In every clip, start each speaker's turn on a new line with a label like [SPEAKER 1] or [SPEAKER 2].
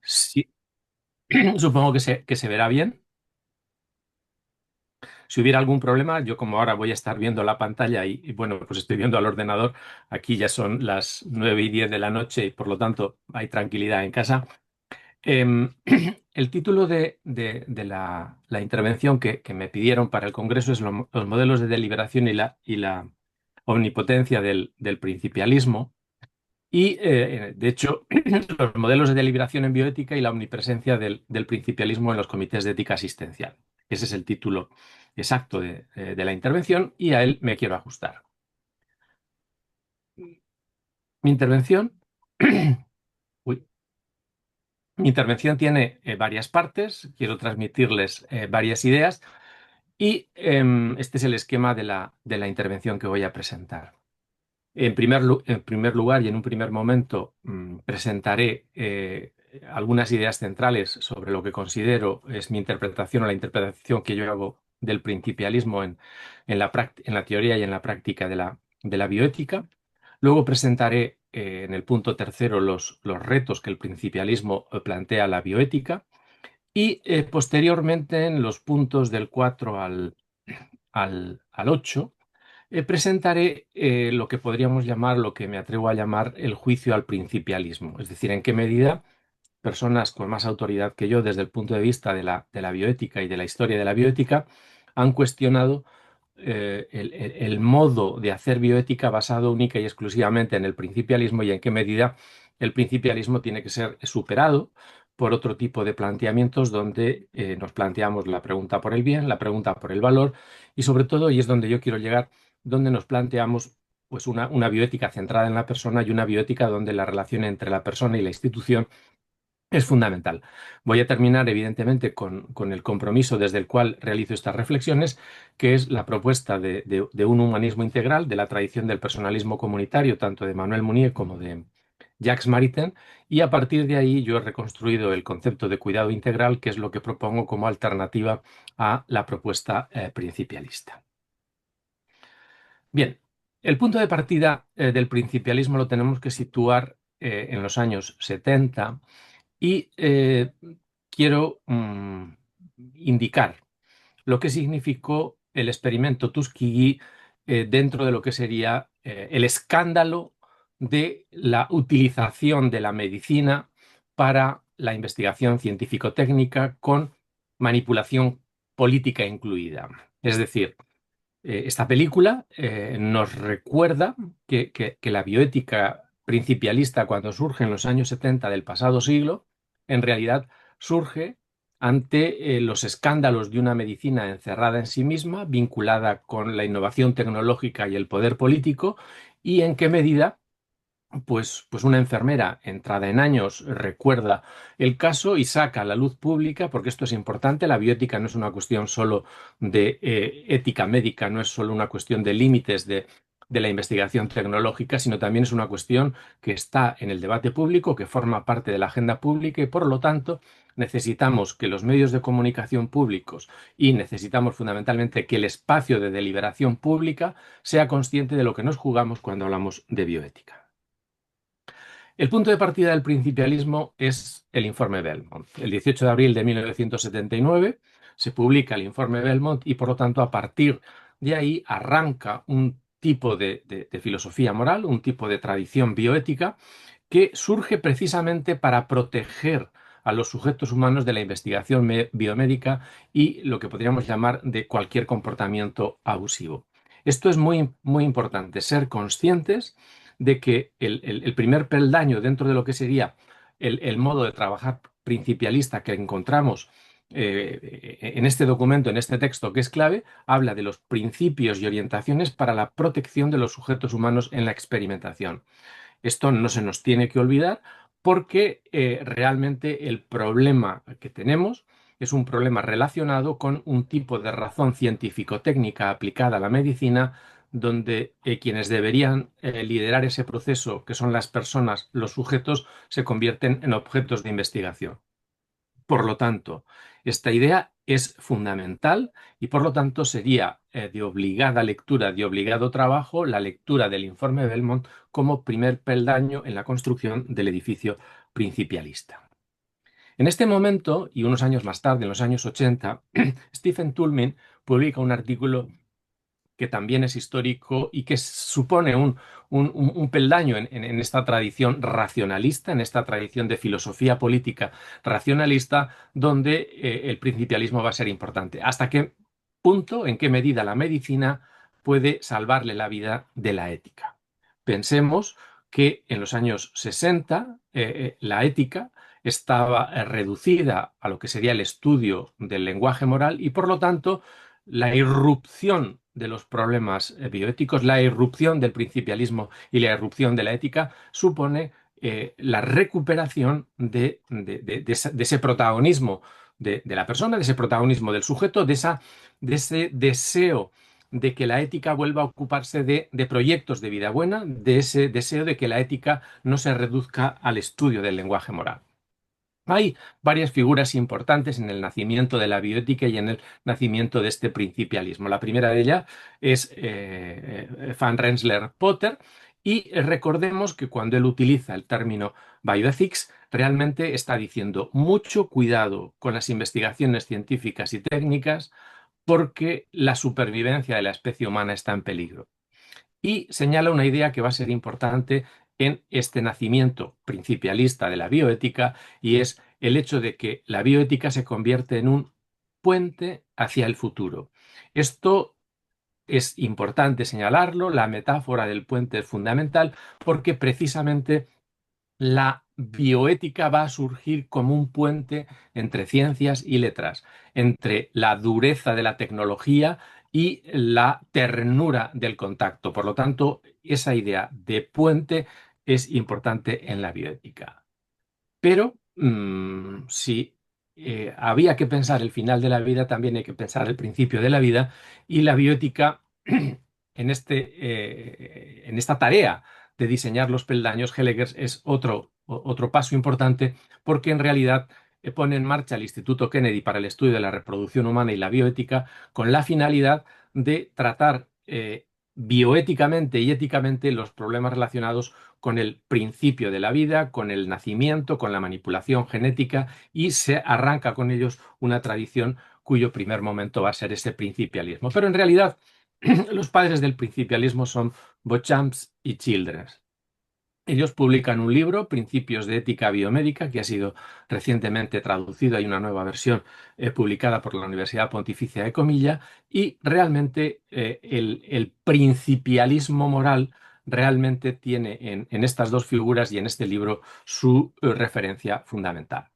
[SPEAKER 1] Sí, supongo que se verá bien. Si hubiera algún problema, yo como ahora voy a estar viendo la pantalla bueno, pues estoy viendo al ordenador, aquí ya son las 9:10 de la noche y por lo tanto hay tranquilidad en casa. Em, el título de la intervención que me pidieron para el Congreso es los modelos de deliberación y la omnipotencia del principialismo. De hecho, los modelos de deliberación en bioética y la omnipresencia del principialismo en los comités de ética asistencial. Ese es el título exacto de la intervención y a él me quiero ajustar. Mi intervención, uy, mi intervención tiene varias partes, quiero transmitirles varias ideas este es el esquema de la intervención que voy a presentar. En primer lugar y en un primer momento presentaré algunas ideas centrales sobre lo que considero es mi interpretación o la interpretación que yo hago del principialismo en la teoría y en la práctica de la bioética. Luego presentaré en el punto tercero los retos que el principialismo plantea a la bioética posteriormente en los puntos del 4 al 8 presentaré lo que podríamos llamar, lo que me atrevo a llamar el juicio al principialismo, es decir, en qué medida personas con más autoridad que yo desde el punto de vista de la bioética y de la historia de la bioética han cuestionado el modo de hacer bioética basado única y exclusivamente en el principialismo y en qué medida el principialismo tiene que ser superado por otro tipo de planteamientos donde nos planteamos la pregunta por el bien, la pregunta por el valor y sobre todo, y es donde yo quiero llegar, donde nos planteamos pues una bioética centrada en la persona y una bioética donde la relación entre la persona y la institución es fundamental. Voy a terminar, evidentemente, con el compromiso desde el cual realizo estas reflexiones, que es la propuesta de un humanismo integral, de la tradición del personalismo comunitario, tanto de Manuel Munier como de Jacques Maritain, y a partir de ahí yo he reconstruido el concepto de cuidado integral, que es lo que propongo como alternativa a la propuesta principialista. Bien, el punto de partida del principialismo lo tenemos que situar en los años 70 y quiero indicar lo que significó el experimento Tuskegee dentro de lo que sería el escándalo de la utilización de la medicina para la investigación científico-técnica con manipulación política incluida. Es decir, esta película nos recuerda que la bioética principialista, cuando surge en los años 70 del pasado siglo, en realidad surge ante los escándalos de una medicina encerrada en sí misma, vinculada con la innovación tecnológica y el poder político, y en qué medida pues una enfermera entrada en años recuerda el caso y saca a la luz pública, porque esto es importante, la bioética no es una cuestión solo de ética médica, no es solo una cuestión de límites de la investigación tecnológica, sino también es una cuestión que está en el debate público, que forma parte de la agenda pública y por lo tanto necesitamos que los medios de comunicación públicos y necesitamos fundamentalmente que el espacio de deliberación pública sea consciente de lo que nos jugamos cuando hablamos de bioética. El punto de partida del principialismo es el informe Belmont. El 18 de abril de 1979 se publica el informe Belmont y por lo tanto a partir de ahí arranca un tipo de filosofía moral, un tipo de tradición bioética que surge precisamente para proteger a los sujetos humanos de la investigación biomédica y lo que podríamos llamar de cualquier comportamiento abusivo. Esto es muy, muy importante, ser conscientes de que el primer peldaño dentro de lo que sería el modo de trabajar principialista que encontramos en este documento, en este texto que es clave, habla de los principios y orientaciones para la protección de los sujetos humanos en la experimentación. Esto no se nos tiene que olvidar porque realmente el problema que tenemos es un problema relacionado con un tipo de razón científico-técnica aplicada a la medicina, donde quienes deberían liderar ese proceso, que son las personas, los sujetos, se convierten en objetos de investigación. Por lo tanto, esta idea es fundamental y por lo tanto sería de obligada lectura, de obligado trabajo, la lectura del informe Belmont como primer peldaño en la construcción del edificio principialista. En este momento, y unos años más tarde, en los años 80, Stephen Toulmin publica un artículo que también es histórico y que supone un peldaño en esta tradición racionalista, en esta tradición de filosofía política racionalista, donde el principialismo va a ser importante. ¿Hasta qué punto, en qué medida la medicina puede salvarle la vida de la ética? Pensemos que en los años 60 la ética estaba reducida a lo que sería el estudio del lenguaje moral y por lo tanto la irrupción de los problemas bioéticos, la irrupción del principialismo y la irrupción de la ética supone la recuperación de ese protagonismo de la persona, de ese protagonismo del sujeto, de ese deseo de que la ética vuelva a ocuparse de proyectos de vida buena, de ese deseo de que la ética no se reduzca al estudio del lenguaje moral. Hay varias figuras importantes en el nacimiento de la bioética y en el nacimiento de este principialismo. La primera de ellas es Van Rensselaer Potter y recordemos que cuando él utiliza el término bioethics realmente está diciendo mucho cuidado con las investigaciones científicas y técnicas porque la supervivencia de la especie humana está en peligro y señala una idea que va a ser importante en este nacimiento principialista de la bioética y es el hecho de que la bioética se convierte en un puente hacia el futuro. Esto es importante señalarlo, la metáfora del puente es fundamental porque precisamente la bioética va a surgir como un puente entre ciencias y letras, entre la dureza de la tecnología y la ternura del contacto. Por lo tanto, esa idea de puente es importante en la bioética. Pero si había que pensar el final de la vida, también hay que pensar el principio de la vida y la bioética en esta tarea de diseñar los peldaños, Heidegger es otro paso importante porque en realidad pone en marcha el Instituto Kennedy para el estudio de la reproducción humana y la bioética con la finalidad de tratar bioéticamente y éticamente los problemas relacionados con el principio de la vida, con el nacimiento, con la manipulación genética y se arranca con ellos una tradición cuyo primer momento va a ser ese principialismo. Pero en realidad los padres del principialismo son Beauchamp y Childress. Ellos publican un libro, Principios de Ética Biomédica, que ha sido recientemente traducido. Hay una nueva versión publicada por la Universidad Pontificia de Comilla y realmente el principialismo moral realmente tiene en estas dos figuras y en este libro su referencia fundamental.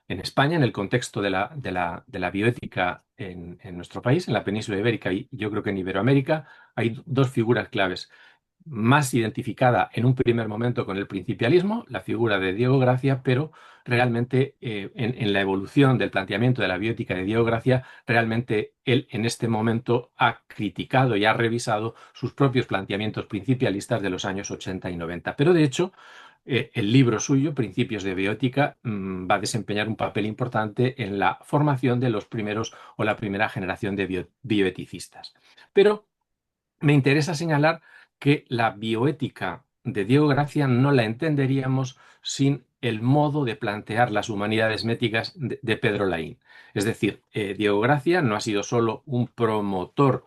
[SPEAKER 1] En España, en el contexto de la bioética en nuestro país, en la península ibérica y yo creo que en Iberoamérica, hay dos figuras claves más identificada en un primer momento con el principialismo, la figura de Diego Gracia, pero realmente en la evolución del planteamiento de la bioética de Diego Gracia, realmente él en este momento ha criticado y ha revisado sus propios planteamientos principialistas de los años 80 y 90. Pero de hecho, el libro suyo, Principios de Bioética, va a desempeñar un papel importante en la formación de los primeros o la primera generación de bioeticistas. Pero me interesa señalar que la bioética de Diego Gracia no la entenderíamos sin el modo de plantear las humanidades métricas de Pedro Laín. Es decir, Diego Gracia no ha sido solo un promotor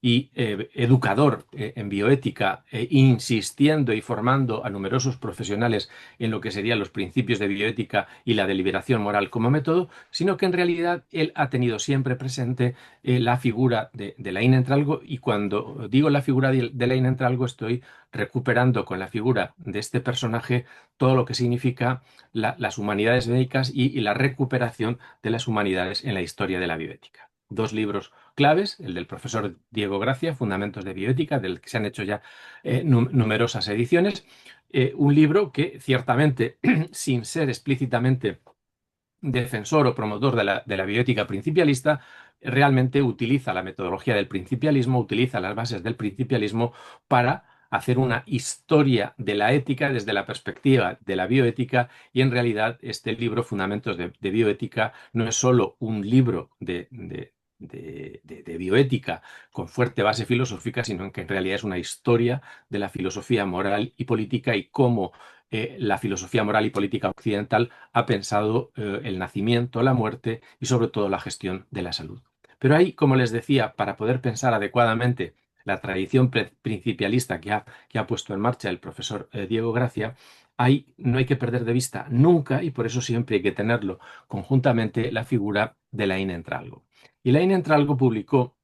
[SPEAKER 1] y educador en bioética, insistiendo y formando a numerosos profesionales en lo que serían los principios de bioética y la deliberación moral como método, sino que en realidad él ha tenido siempre presente la figura de Laín Entralgo y cuando digo la figura de Laín Entralgo estoy recuperando con la figura de este personaje todo lo que significa las humanidades médicas y la recuperación de las humanidades en la historia de la bioética. Dos libros claves, el del profesor Diego Gracia, Fundamentos de Bioética, del que se han hecho ya numerosas ediciones, un libro que ciertamente, sin ser explícitamente defensor o promotor de la bioética principialista, realmente utiliza la metodología del principialismo, utiliza las bases del principialismo para hacer una historia de la ética desde la perspectiva de la bioética y en realidad este libro, Fundamentos de Bioética, no es solo un libro de bioética con fuerte base filosófica, sino que en realidad es una historia de la filosofía moral y política y cómo la filosofía moral y política occidental ha pensado el nacimiento, la muerte y sobre todo la gestión de la salud. Pero ahí, como les decía, para poder pensar adecuadamente la tradición principialista que ha puesto en marcha el profesor Diego Gracia, ahí no hay que perder de vista nunca, y por eso siempre hay que tenerlo conjuntamente, la figura de Laín Entralgo. Y Laín Entralgo publicó,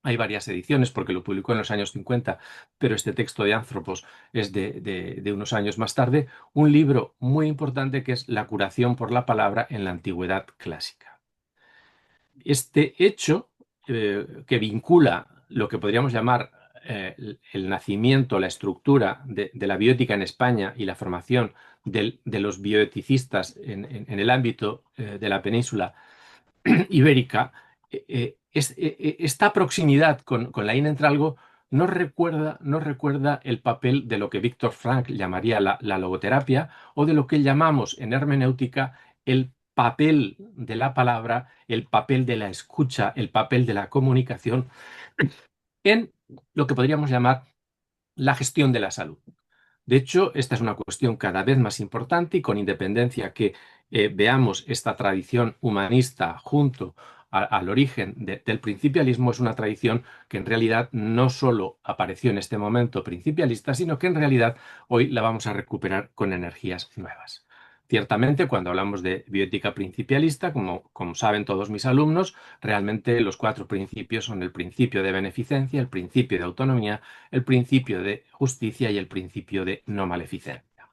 [SPEAKER 1] hay varias ediciones porque lo publicó en los años 50, pero este texto de Anthropos es de unos años más tarde, un libro muy importante que es La curación por la palabra en la antigüedad clásica. Este hecho que vincula lo que podríamos llamar el nacimiento, la estructura de la bioética en España y la formación de los bioeticistas en el ámbito de la península ibérica, esta proximidad con la Inentralgo nos recuerda el papel de lo que Víctor Frank llamaría la logoterapia o de lo que llamamos en hermenéutica el papel de la palabra, el papel de la escucha, el papel de la comunicación en lo que podríamos llamar la gestión de la salud. De hecho, esta es una cuestión cada vez más importante y con independencia que veamos esta tradición humanista junto al origen del principialismo, es una tradición que en realidad no solo apareció en este momento principialista, sino que en realidad hoy la vamos a recuperar con energías nuevas. Ciertamente, cuando hablamos de bioética principialista, como saben todos mis alumnos, realmente los cuatro principios son el principio de beneficencia, el principio de autonomía, el principio de justicia y el principio de no maleficencia.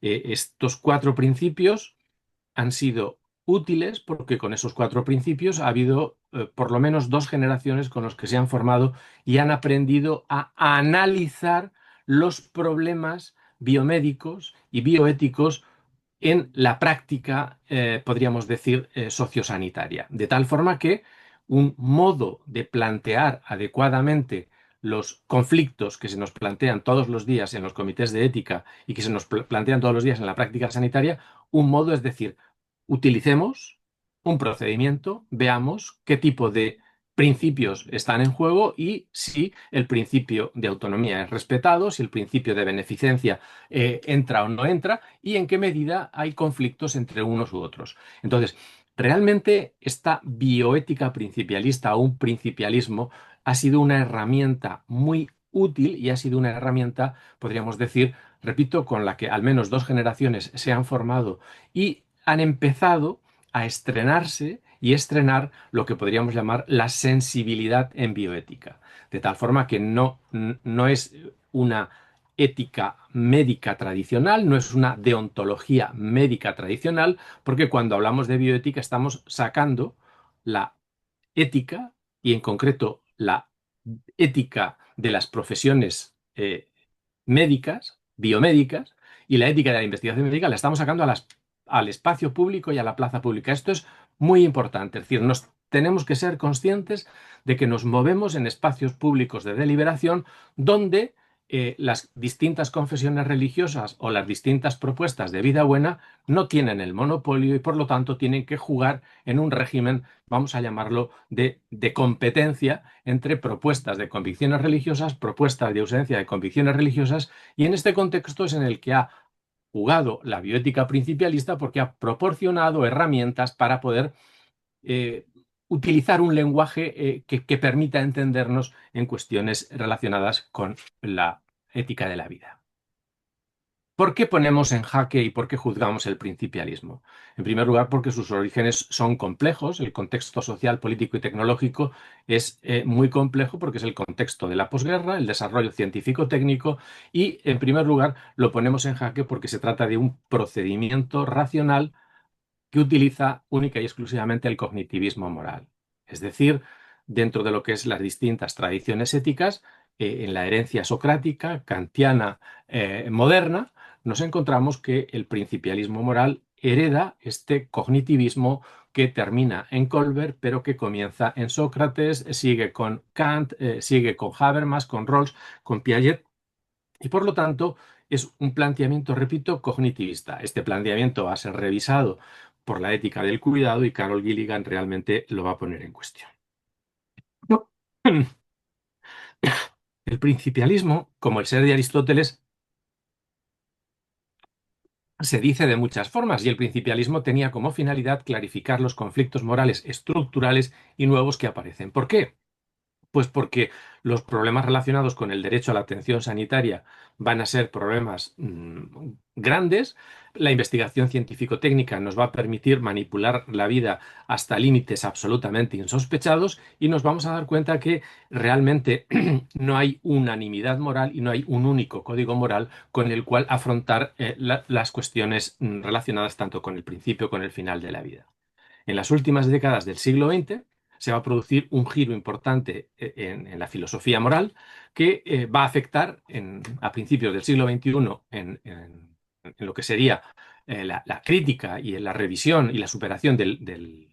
[SPEAKER 1] Estos cuatro principios han sido útiles porque con esos cuatro principios ha habido por lo menos dos generaciones con los que se han formado y han aprendido a analizar los problemas biomédicos y bioéticos en la práctica, podríamos decir, sociosanitaria. De tal forma que un modo de plantear adecuadamente los conflictos que se nos plantean todos los días en los comités de ética y que se nos plantean todos los días en la práctica sanitaria, un modo es decir, utilicemos un procedimiento, veamos qué tipo de principios están en juego y si el principio de autonomía es respetado, si el principio de beneficencia entra o no entra y en qué medida hay conflictos entre unos u otros. Entonces, realmente esta bioética principialista o un principialismo ha sido una herramienta muy útil y ha sido una herramienta, podríamos decir, repito, con la que al menos dos generaciones se han formado y han empezado a estrenarse y estrenar lo que podríamos llamar la sensibilidad en bioética. De tal forma que no es una ética médica tradicional, no es una deontología médica tradicional, porque cuando hablamos de bioética estamos sacando la ética y en concreto la ética de las profesiones médicas, biomédicas, y la ética de la investigación médica la estamos sacando al espacio público y a la plaza pública. Esto es muy importante, es decir, nos tenemos que ser conscientes de que nos movemos en espacios públicos de deliberación donde las distintas confesiones religiosas o las distintas propuestas de vida buena no tienen el monopolio y por lo tanto tienen que jugar en un régimen, vamos a llamarlo, de competencia entre propuestas de convicciones religiosas, propuestas de ausencia de convicciones religiosas, y en este contexto es en el que ha jugado la bioética principialista porque ha proporcionado herramientas para poder eh, utilizar un lenguaje que permita entendernos en cuestiones relacionadas con la ética de la vida. ¿Por qué ponemos en jaque y por qué juzgamos el principialismo? En primer lugar, porque sus orígenes son complejos, el contexto social, político y tecnológico es muy complejo porque es el contexto de la posguerra, el desarrollo científico-técnico y, en primer lugar, lo ponemos en jaque porque se trata de un procedimiento racional que utiliza única y exclusivamente el cognitivismo moral. Es decir, dentro de lo que es las distintas tradiciones éticas, en la herencia socrática, kantiana, moderna, nos encontramos que el principialismo moral hereda este cognitivismo que termina en Colbert, pero que comienza en Sócrates, sigue con Kant, sigue con Habermas, con Rawls, con Piaget, y por lo tanto es un planteamiento, repito, cognitivista. Este planteamiento va a ser revisado por la ética del cuidado y Carol Gilligan realmente lo va a poner en cuestión. No. El principialismo, como el ser de Aristóteles, se dice de muchas formas y el principialismo tenía como finalidad clarificar los conflictos morales estructurales y nuevos que aparecen. ¿Por qué? Pues porque los problemas relacionados con el derecho a la atención sanitaria van a ser problemas grandes. La investigación científico-técnica nos va a permitir manipular la vida hasta límites absolutamente insospechados y nos vamos a dar cuenta que realmente no hay unanimidad moral y no hay un único código moral con el cual afrontar las cuestiones relacionadas tanto con el principio como con el final de la vida. En las últimas décadas del siglo XX se va a producir un giro importante en la filosofía moral que va a afectar a principios del siglo XXI en lo que sería la crítica y en la revisión y la superación del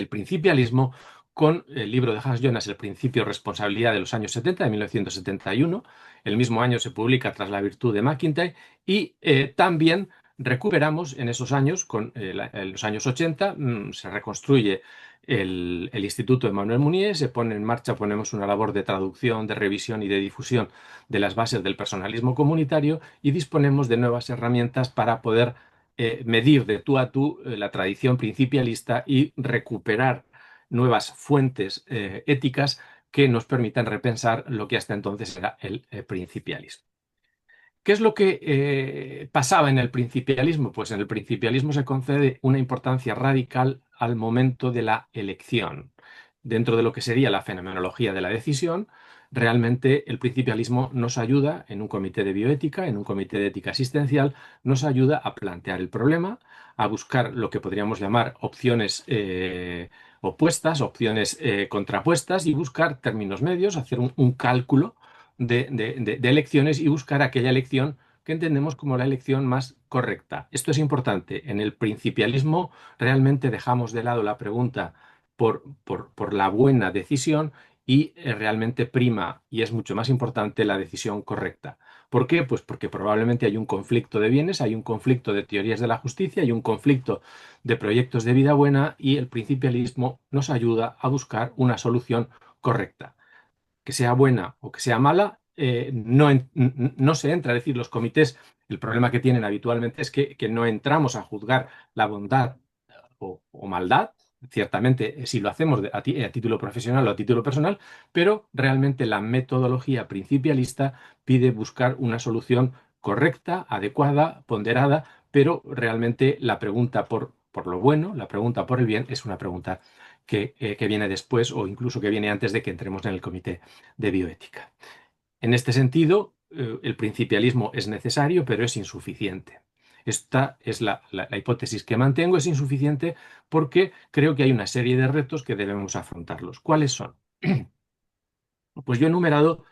[SPEAKER 1] principialismo con el libro de Hans Jonas, El principio de responsabilidad de los años 70, de 1971. El mismo año se publica Tras la virtud de McIntyre y también recuperamos en esos años, en los años 80, se reconstruye el Instituto Emmanuel Munier, se pone en marcha, ponemos una labor de traducción, de revisión y de difusión de las bases del personalismo comunitario y disponemos de nuevas herramientas para poder medir de tú a tú la tradición principialista y recuperar nuevas fuentes éticas que nos permitan repensar lo que hasta entonces era el principialismo. ¿Qué es lo que pasaba en el principialismo? Pues en el principialismo se concede una importancia radical al momento de la elección. Dentro de lo que sería la fenomenología de la decisión, realmente el principialismo nos ayuda en un comité de bioética, en un comité de ética asistencial, nos ayuda a plantear el problema, a buscar lo que podríamos llamar opciones opuestas, opciones contrapuestas y buscar términos medios, hacer un cálculo de elecciones y buscar aquella elección que entendemos como la elección más correcta. Esto es importante. En el principialismo realmente dejamos de lado la pregunta por la buena decisión y realmente prima y es mucho más importante la decisión correcta. ¿Por qué? Pues porque probablemente hay un conflicto de bienes, hay un conflicto de teorías de la justicia, hay un conflicto de proyectos de vida buena y el principialismo nos ayuda a buscar una solución correcta que sea buena o que sea mala, no se entra. Es decir, los comités, el problema que tienen habitualmente es que no entramos a juzgar la bondad o maldad. Ciertamente, si lo hacemos a título profesional o a título personal, pero realmente la metodología principialista pide buscar una solución correcta, adecuada, ponderada, pero realmente la pregunta por lo bueno, la pregunta por el bien, es una pregunta que viene después o incluso que viene antes de que entremos en el comité de bioética. En este sentido, el principialismo es necesario, pero es insuficiente. Esta es la hipótesis que mantengo, es insuficiente porque creo que hay una serie de retos que debemos afrontarlos. ¿Cuáles son? Pues yo he enumerado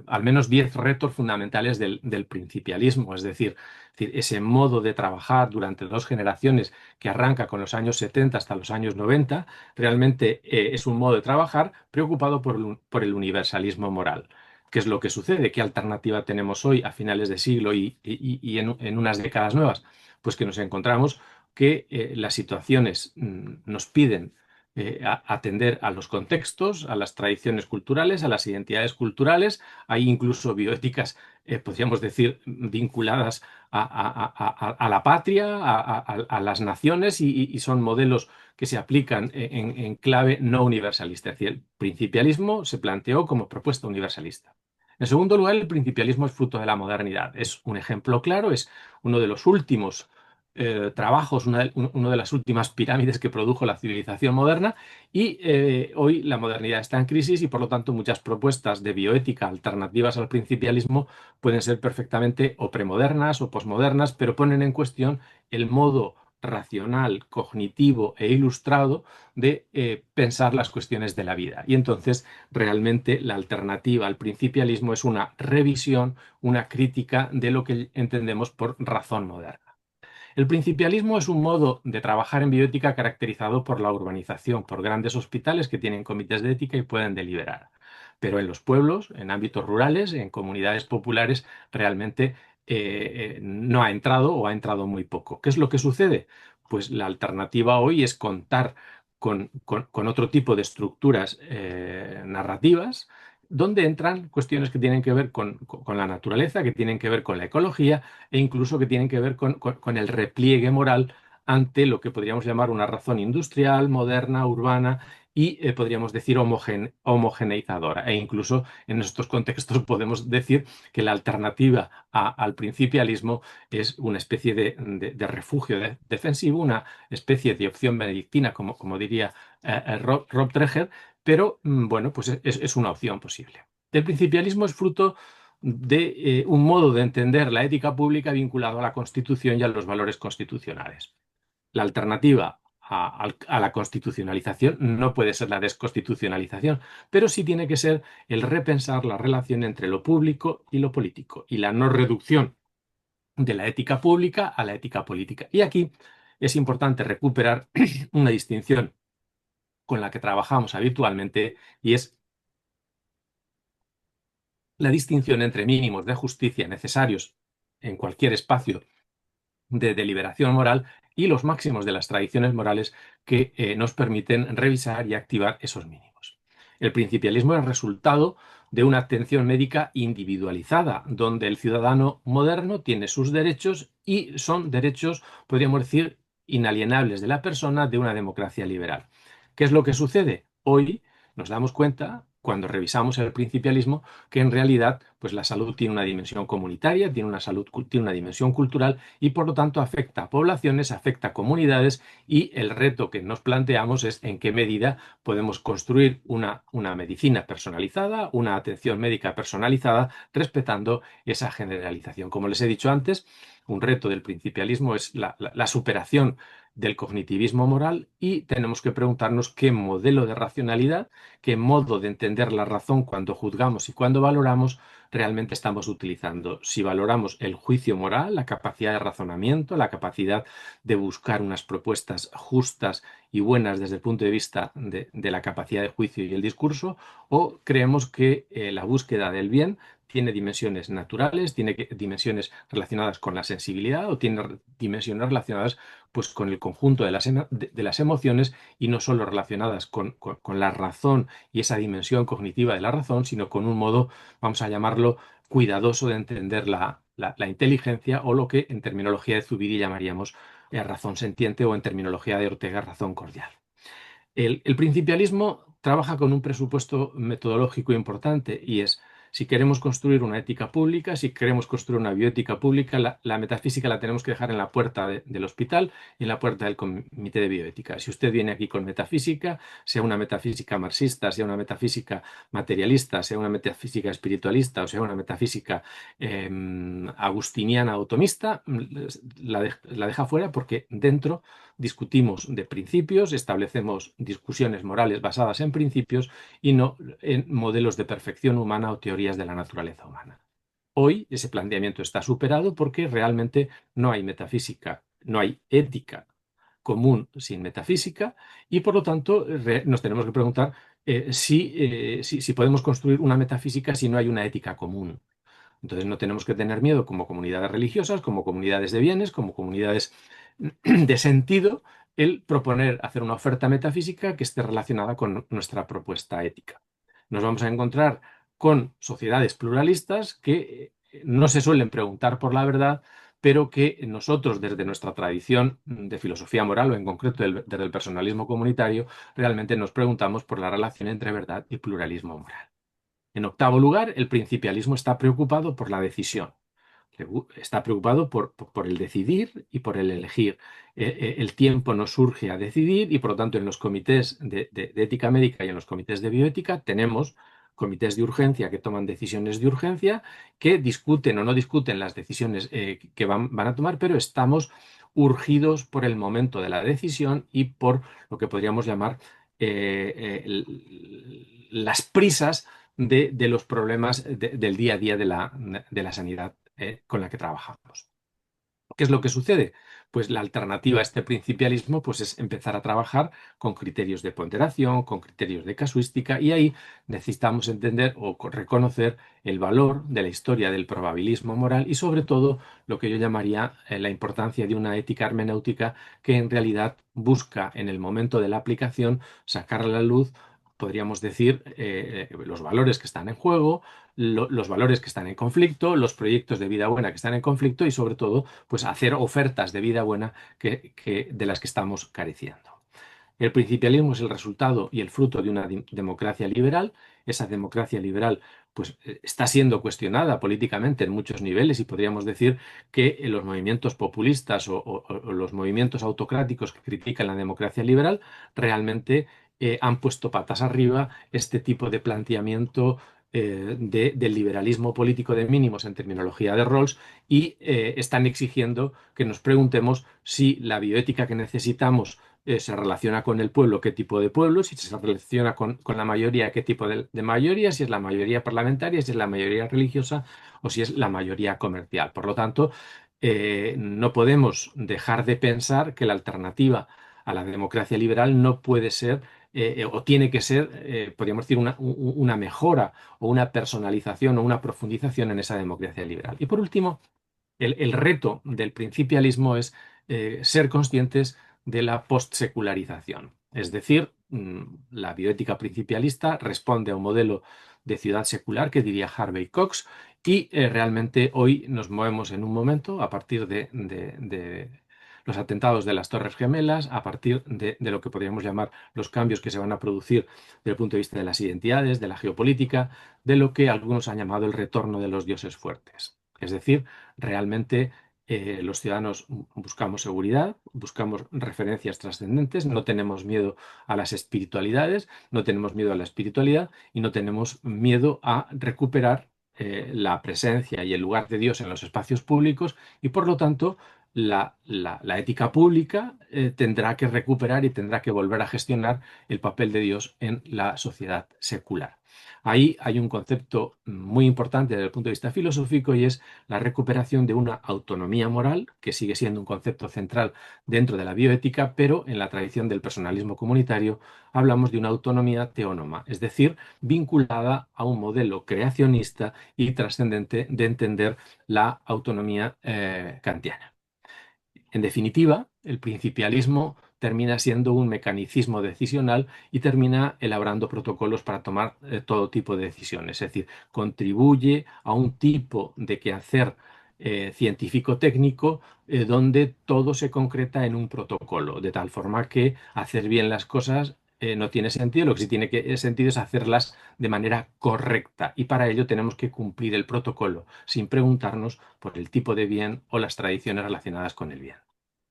[SPEAKER 1] al menos 10 retos fundamentales del principialismo, es decir, ese modo de trabajar durante dos generaciones que arranca con los años 70 hasta los años 90, realmente es un modo de trabajar preocupado por el universalismo moral. ¿Qué es lo que sucede? ¿Qué alternativa tenemos hoy a finales de siglo y en unas décadas nuevas? Pues que nos encontramos que las situaciones nos piden atender a los contextos, a las tradiciones culturales, a las identidades culturales. Hay incluso bioéticas, podríamos decir, vinculadas a la patria, a las naciones y son modelos que se aplican en clave no universalista. Es decir, el principialismo se planteó como propuesta universalista. En segundo lugar, el principialismo es fruto de la modernidad. Es un ejemplo claro, es uno de los últimos trabajos, una de las últimas pirámides que produjo la civilización moderna y hoy la modernidad está en crisis y por lo tanto muchas propuestas de bioética alternativas al principialismo pueden ser perfectamente o premodernas o posmodernas, pero ponen en cuestión el modo racional, cognitivo e ilustrado de pensar las cuestiones de la vida. Y entonces realmente la alternativa al principialismo es una revisión, una crítica de lo que entendemos por razón moderna. El principialismo es un modo de trabajar en bioética caracterizado por la urbanización, por grandes hospitales que tienen comités de ética y pueden deliberar. Pero en los pueblos, en ámbitos rurales, en comunidades populares, realmente no ha entrado o ha entrado muy poco. ¿Qué es lo que sucede? Pues la alternativa hoy es contar con otro tipo de estructuras narrativas donde entran cuestiones que tienen que ver con la naturaleza, que tienen que ver con la ecología e incluso que tienen que ver con el repliegue moral ante lo que podríamos llamar una razón industrial, moderna, urbana y podríamos decir homogeneizadora. E incluso en estos contextos podemos decir que la alternativa al principialismo es una especie de refugio defensivo, una especie de opción benedictina, como diría Rob Treger, pero bueno, pues es una opción posible. El principialismo es fruto de un modo de entender la ética pública vinculado a la Constitución y a los valores constitucionales. La alternativa a la constitucionalización no puede ser la desconstitucionalización, pero sí tiene que ser el repensar la relación entre lo público y lo político y la no reducción de la ética pública a la ética política. Y aquí es importante recuperar una distinción con la que trabajamos habitualmente y es la distinción entre mínimos de justicia necesarios en cualquier espacio de deliberación moral y los máximos de las tradiciones morales que nos permiten revisar y activar esos mínimos. El principialismo es resultado de una atención médica individualizada, donde el ciudadano moderno tiene sus derechos y son derechos, podríamos decir, inalienables de la persona de una democracia liberal. ¿Qué es lo que sucede? Hoy nos damos cuenta, cuando revisamos el principialismo, que en realidad pues la salud tiene una dimensión comunitaria, tiene una dimensión cultural y por lo tanto afecta a poblaciones, afecta a comunidades y el reto que nos planteamos es en qué medida podemos construir una medicina personalizada, una atención médica personalizada, respetando esa generalización. Como les he dicho antes, un reto del principialismo es la superación del cognitivismo moral y tenemos que preguntarnos qué modelo de racionalidad, qué modo de entender la razón cuando juzgamos y cuando valoramos realmente estamos utilizando. Si valoramos el juicio moral, la capacidad de razonamiento, la capacidad de buscar unas propuestas justas y buenas desde el punto de vista de la capacidad de juicio y el discurso, o creemos que la búsqueda del bien tiene dimensiones naturales, tiene dimensiones relacionadas con la sensibilidad o tiene dimensiones relacionadas pues, con el conjunto de las emociones y no solo relacionadas con la razón y esa dimensión cognitiva de la razón, sino con un modo, vamos a llamarlo, cuidadoso de entender la inteligencia o lo que en terminología de Zubiri llamaríamos razón sentiente o en terminología de Ortega razón cordial. El principialismo trabaja con un presupuesto metodológico importante y es, si queremos construir una ética pública, si queremos construir una bioética pública, la metafísica la tenemos que dejar en la puerta del hospital y en la puerta del comité de bioética. Si usted viene aquí con metafísica, sea una metafísica marxista, sea una metafísica materialista, sea una metafísica espiritualista o sea una metafísica agustiniana o tomista, la deja fuera porque dentro discutimos de principios, establecemos discusiones morales basadas en principios y no en modelos de perfección humana o teorías de la naturaleza humana. Hoy ese planteamiento está superado porque realmente no hay metafísica, no hay ética común sin metafísica y por lo tanto nos tenemos que preguntar si podemos construir una metafísica si no hay una ética común. Entonces no tenemos que tener miedo como comunidades religiosas, como comunidades de bienes, como comunidades de sentido, el proponer hacer una oferta metafísica que esté relacionada con nuestra propuesta ética. Nos vamos a encontrar con sociedades pluralistas que no se suelen preguntar por la verdad, pero que nosotros desde nuestra tradición de filosofía moral o en concreto desde el personalismo comunitario realmente nos preguntamos por la relación entre verdad y pluralismo moral. En octavo lugar, el principialismo está preocupado por la decisión. Está preocupado por el decidir y por el elegir. El tiempo nos surge a decidir y, por lo tanto, en los comités de ética médica y en los comités de bioética tenemos comités de urgencia que toman decisiones de urgencia, que discuten o no discuten las decisiones que van a tomar, pero estamos urgidos por el momento de la decisión y por lo que podríamos llamar las prisas de los problemas del día a día de la sanidad con la que trabajamos. ¿Qué es lo que sucede? Pues la alternativa a este principialismo pues es empezar a trabajar con criterios de ponderación, con criterios de casuística y ahí necesitamos entender o reconocer el valor de la historia del probabilismo moral y sobre todo lo que yo llamaría la importancia de una ética hermenéutica que en realidad busca en el momento de la aplicación sacar a la luz podríamos decir, los valores que están en juego, los valores que están en conflicto, los proyectos de vida buena que están en conflicto y sobre todo, pues hacer ofertas de vida buena de las que estamos careciendo. El principialismo es el resultado y el fruto de una democracia liberal. Esa democracia liberal pues, está siendo cuestionada políticamente en muchos niveles y podríamos decir que los movimientos populistas o los movimientos autocráticos que critican la democracia liberal realmente han puesto patas arriba este tipo de planteamiento del liberalismo político de mínimos en terminología de Rawls y están exigiendo que nos preguntemos si la bioética que necesitamos se relaciona con el pueblo, qué tipo de pueblo, si se relaciona con la mayoría, qué tipo de mayoría, si es la mayoría parlamentaria, si es la mayoría religiosa o si es la mayoría comercial. Por lo tanto, no podemos dejar de pensar que la alternativa a la democracia liberal no puede ser o tiene que ser, podríamos decir, una mejora o una personalización o una profundización en esa democracia liberal. Y por último, el reto del principialismo es ser conscientes de la postsecularización. Es decir, la bioética principialista responde a un modelo de ciudad secular que diría Harvey Cox y realmente hoy nos movemos en un momento a partir de los atentados de las Torres Gemelas, a partir de lo que podríamos llamar los cambios que se van a producir desde el punto de vista de las identidades, de la geopolítica, de lo que algunos han llamado el retorno de los dioses fuertes. Es decir, realmente los ciudadanos buscamos seguridad, buscamos referencias trascendentes, no tenemos miedo a las espiritualidades, no tenemos miedo a la espiritualidad y no tenemos miedo a recuperar la presencia y el lugar de Dios en los espacios públicos y por lo tanto la ética pública tendrá que recuperar y tendrá que volver a gestionar el papel de Dios en la sociedad secular. Ahí hay un concepto muy importante desde el punto de vista filosófico y es la recuperación de una autonomía moral, que sigue siendo un concepto central dentro de la bioética, pero en la tradición del personalismo comunitario hablamos de una autonomía teónoma, es decir, vinculada a un modelo creacionista y trascendente de entender la autonomía kantiana. En definitiva, el principialismo termina siendo un mecanicismo decisional y termina elaborando protocolos para tomar todo tipo de decisiones. Es decir, contribuye a un tipo de quehacer científico-técnico donde todo se concreta en un protocolo, de tal forma que hacer bien las cosas no tiene sentido, lo que sí tiene sentido es hacerlas de manera correcta y para ello tenemos que cumplir el protocolo sin preguntarnos por el tipo de bien o las tradiciones relacionadas con el bien.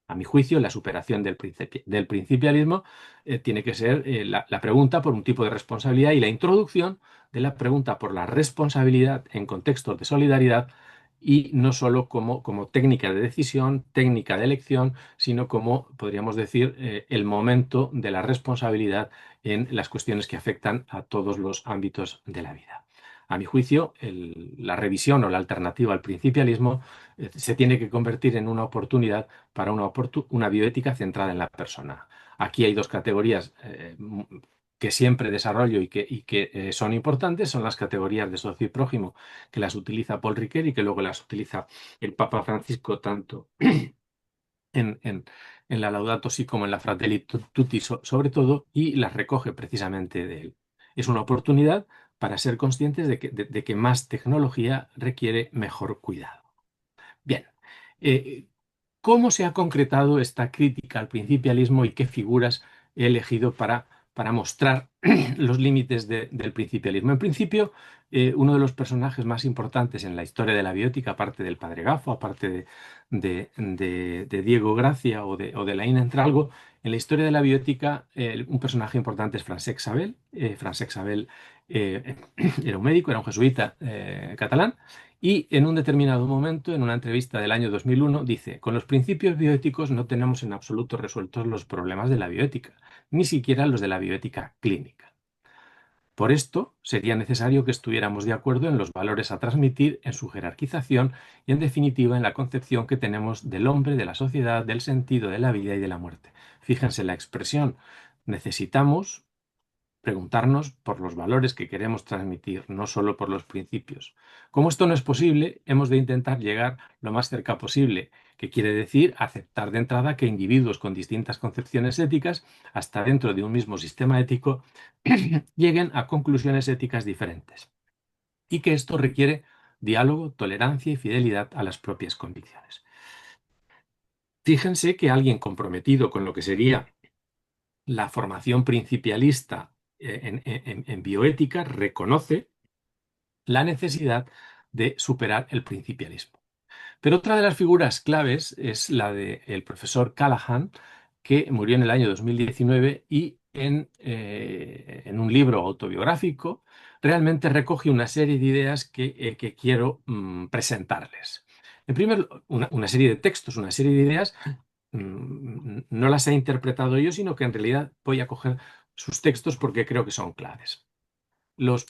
[SPEAKER 1] A mi juicio, la superación del principialismo tiene que ser la pregunta por un tipo de responsabilidad y la introducción de la pregunta por la responsabilidad en contextos de solidaridad y no solo como técnica de decisión, técnica de elección, sino como, podríamos decir, el momento de la responsabilidad en las cuestiones que afectan a todos los ámbitos de la vida. A mi juicio, la revisión o la alternativa al principialismo se tiene que convertir en una oportunidad para una bioética centrada en la persona. Aquí hay dos categorías que siempre desarrollo y que son importantes, son las categorías de socio y prójimo, que las utiliza Paul Ricoeur y que luego las utiliza el Papa Francisco tanto en la Laudato Si como en la Fratelli Tutti sobre todo, y las recoge precisamente de él. Es una oportunidad para ser conscientes de que más tecnología requiere mejor cuidado. Bien, eh, ¿cómo se ha concretado esta crítica al principialismo y qué figuras he elegido para mostrar los límites del principialismo? En principio, uno de los personajes más importantes en la historia de la biótica, aparte del Padre Gafo, aparte de Diego Gracia o de Laín Entralgo, en la historia de la biótica, un personaje importante es Francesc Sabel. Francesc Sabel era un médico, era un jesuita catalán y en un determinado momento, en una entrevista del año 2001, dice, con los principios bioéticos no tenemos en absoluto resueltos los problemas de la bioética, ni siquiera los de la bioética clínica. Por esto, sería necesario que estuviéramos de acuerdo en los valores a transmitir, en su jerarquización y, en definitiva, en la concepción que tenemos del hombre, de la sociedad, del sentido de la vida y de la muerte. Fíjense la expresión, necesitamos preguntarnos por los valores que queremos transmitir, no solo por los principios. Como esto no es posible, hemos de intentar llegar lo más cerca posible, que quiere decir aceptar de entrada que individuos con distintas concepciones éticas, hasta dentro de un mismo sistema ético, lleguen a conclusiones éticas diferentes, y que esto requiere diálogo, tolerancia y fidelidad a las propias convicciones. Fíjense que alguien comprometido con lo que sería la formación principialista en bioética reconoce la necesidad de superar el principialismo. Pero otra de las figuras claves es la del profesor Callahan, que murió en el año 2019 y en un libro autobiográfico realmente recoge una serie de ideas que quiero presentarles. En primer lugar, una serie de textos, una serie de ideas, no las he interpretado yo, sino que en realidad voy a coger sus textos porque creo que son claves. Los,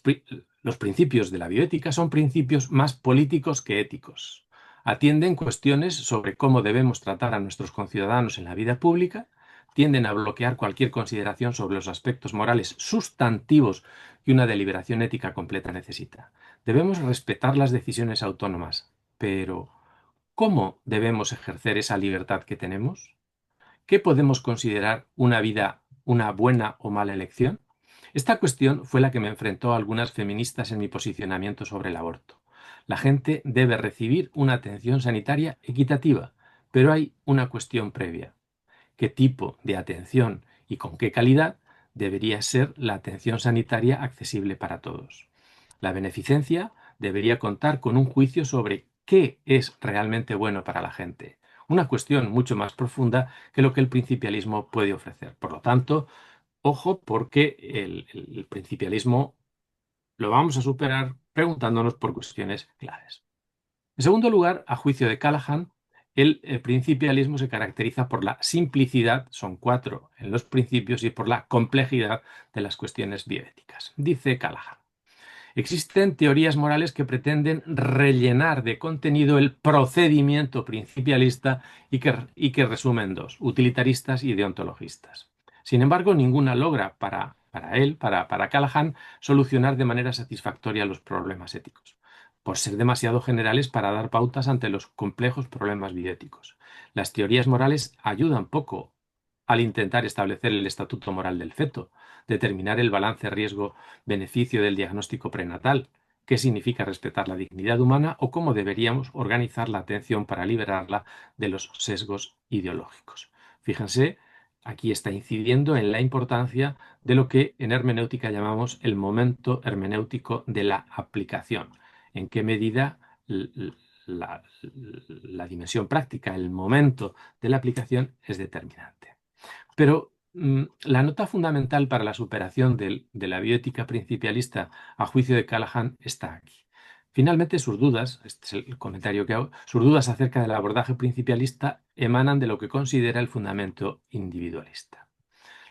[SPEAKER 1] los principios de la bioética son principios más políticos que éticos. Atienden cuestiones sobre cómo debemos tratar a nuestros conciudadanos en la vida pública, tienden a bloquear cualquier consideración sobre los aspectos morales sustantivos que una deliberación ética completa necesita. Debemos respetar las decisiones autónomas, pero ¿cómo debemos ejercer esa libertad que tenemos? ¿Qué podemos considerar una vida, una buena o mala elección? Esta cuestión fue la que me enfrentó a algunas feministas en mi posicionamiento sobre el aborto. La gente debe recibir una atención sanitaria equitativa, pero hay una cuestión previa. ¿Qué tipo de atención y con qué calidad debería ser la atención sanitaria accesible para todos? La beneficencia debería contar con un juicio sobre qué es realmente bueno para la gente, una cuestión mucho más profunda que lo que el principialismo puede ofrecer. Por lo tanto, ojo, porque el principialismo lo vamos a superar preguntándonos por cuestiones claves. En segundo lugar, a juicio de Callahan, el principialismo se caracteriza por la simplicidad, son cuatro en los principios, y por la complejidad de las cuestiones bioéticas. Dice Callahan: existen teorías morales que pretenden rellenar de contenido el procedimiento principialista y que resumen dos: utilitaristas y deontologistas. Sin embargo, ninguna logra para Callahan, solucionar de manera satisfactoria los problemas éticos, por ser demasiado generales para dar pautas ante los complejos problemas bioéticos. Las teorías morales ayudan poco al intentar establecer el estatuto moral del feto, determinar el balance riesgo-beneficio del diagnóstico prenatal, qué significa respetar la dignidad humana o cómo deberíamos organizar la atención para liberarla de los sesgos ideológicos. Fíjense, aquí está incidiendo en la importancia de lo que en hermenéutica llamamos el momento hermenéutico de la aplicación. En qué medida la, la dimensión práctica, el momento de la aplicación es determinante. Pero la nota fundamental para la superación de la bioética principialista, a juicio de Callahan, está aquí. Finalmente, sus dudas, este es el comentario que hago, sus dudas acerca del abordaje principialista emanan de lo que considera el fundamento individualista.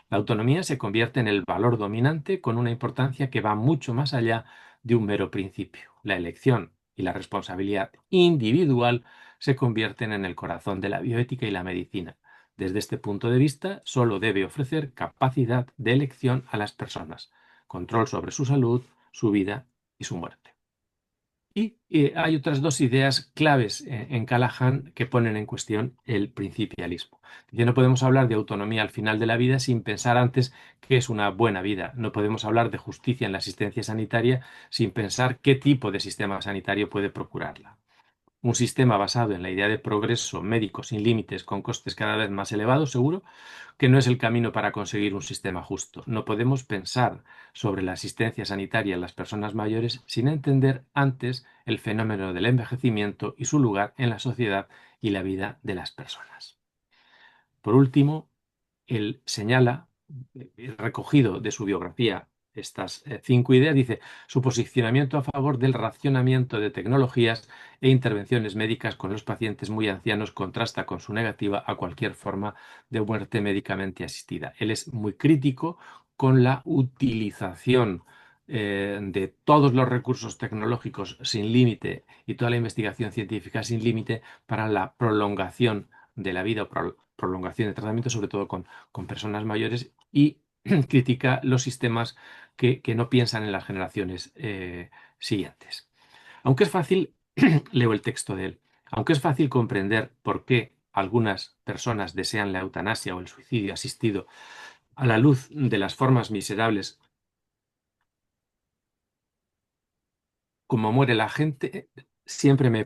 [SPEAKER 1] La autonomía se convierte en el valor dominante, con una importancia que va mucho más allá de un mero principio. La elección y la responsabilidad individual se convierten en el corazón de la bioética y la medicina. Desde este punto de vista, solo debe ofrecer capacidad de elección a las personas, control sobre su salud, su vida y su muerte. Y hay otras dos ideas claves en Callahan que ponen en cuestión el principialismo. Dice: no podemos hablar de autonomía al final de la vida sin pensar antes qué es una buena vida. No podemos hablar de justicia en la asistencia sanitaria sin pensar qué tipo de sistema sanitario puede procurarla. Un sistema basado en la idea de progreso médico sin límites, con costes cada vez más elevados, seguro que no es el camino para conseguir un sistema justo. No podemos pensar sobre la asistencia sanitaria en las personas mayores sin entender antes el fenómeno del envejecimiento y su lugar en la sociedad y la vida de las personas. Por último, él señala, recogido de su biografía, estas cinco ideas. Dice: su posicionamiento a favor del racionamiento de tecnologías e intervenciones médicas con los pacientes muy ancianos contrasta con su negativa a cualquier forma de muerte médicamente asistida. Él es muy crítico con la utilización de todos los recursos tecnológicos sin límite y toda la investigación científica sin límite para la prolongación de la vida o prolongación de tratamiento, sobre todo con personas mayores, y critica los sistemas que no piensan en las generaciones siguientes. Aunque es fácil, leo el texto de él, aunque es fácil comprender por qué algunas personas desean la eutanasia o el suicidio asistido a la luz de las formas miserables como muere la gente, siempre me he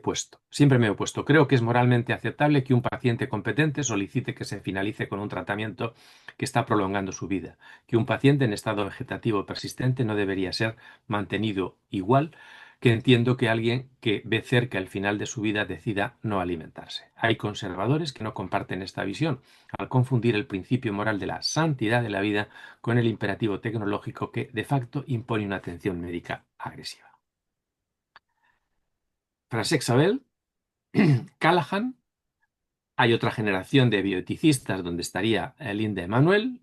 [SPEAKER 1] opuesto. Creo que es moralmente aceptable que un paciente competente solicite que se finalice con un tratamiento que está prolongando su vida, que un paciente en estado vegetativo persistente no debería ser mantenido igual que entiendo que alguien que ve cerca el final de su vida decida no alimentarse. Hay conservadores que no comparten esta visión, al confundir el principio moral de la santidad de la vida con el imperativo tecnológico que de facto impone una atención médica agresiva. Francesc Sabel, Callahan, hay otra generación de bioeticistas donde estaría Linda Emanuel.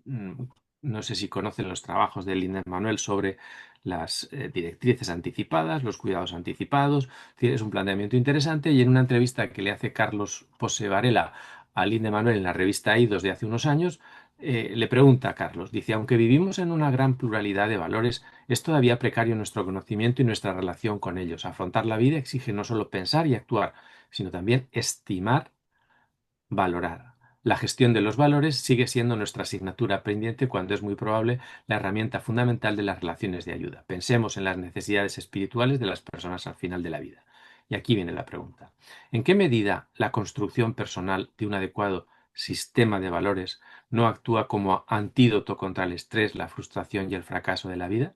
[SPEAKER 1] No sé si conocen los trabajos de Linda Emanuel sobre las directrices anticipadas, los cuidados anticipados. Es un planteamiento interesante y en una entrevista que le hace Carlos Pose Varela a Linda Emanuel en la revista IDOS de hace unos años, le pregunta a Carlos, dice, aunque vivimos en una gran pluralidad de valores, es todavía precario nuestro conocimiento y nuestra relación con ellos. Afrontar la vida exige no solo pensar y actuar, sino también estimar, valorar. La gestión de los valores sigue siendo nuestra asignatura pendiente cuando es muy probable la herramienta fundamental de las relaciones de ayuda. Pensemos en las necesidades espirituales de las personas al final de la vida. Y aquí viene la pregunta. ¿En qué medida la construcción personal de un adecuado sistema de valores no actúa como antídoto contra el estrés, la frustración y el fracaso de la vida?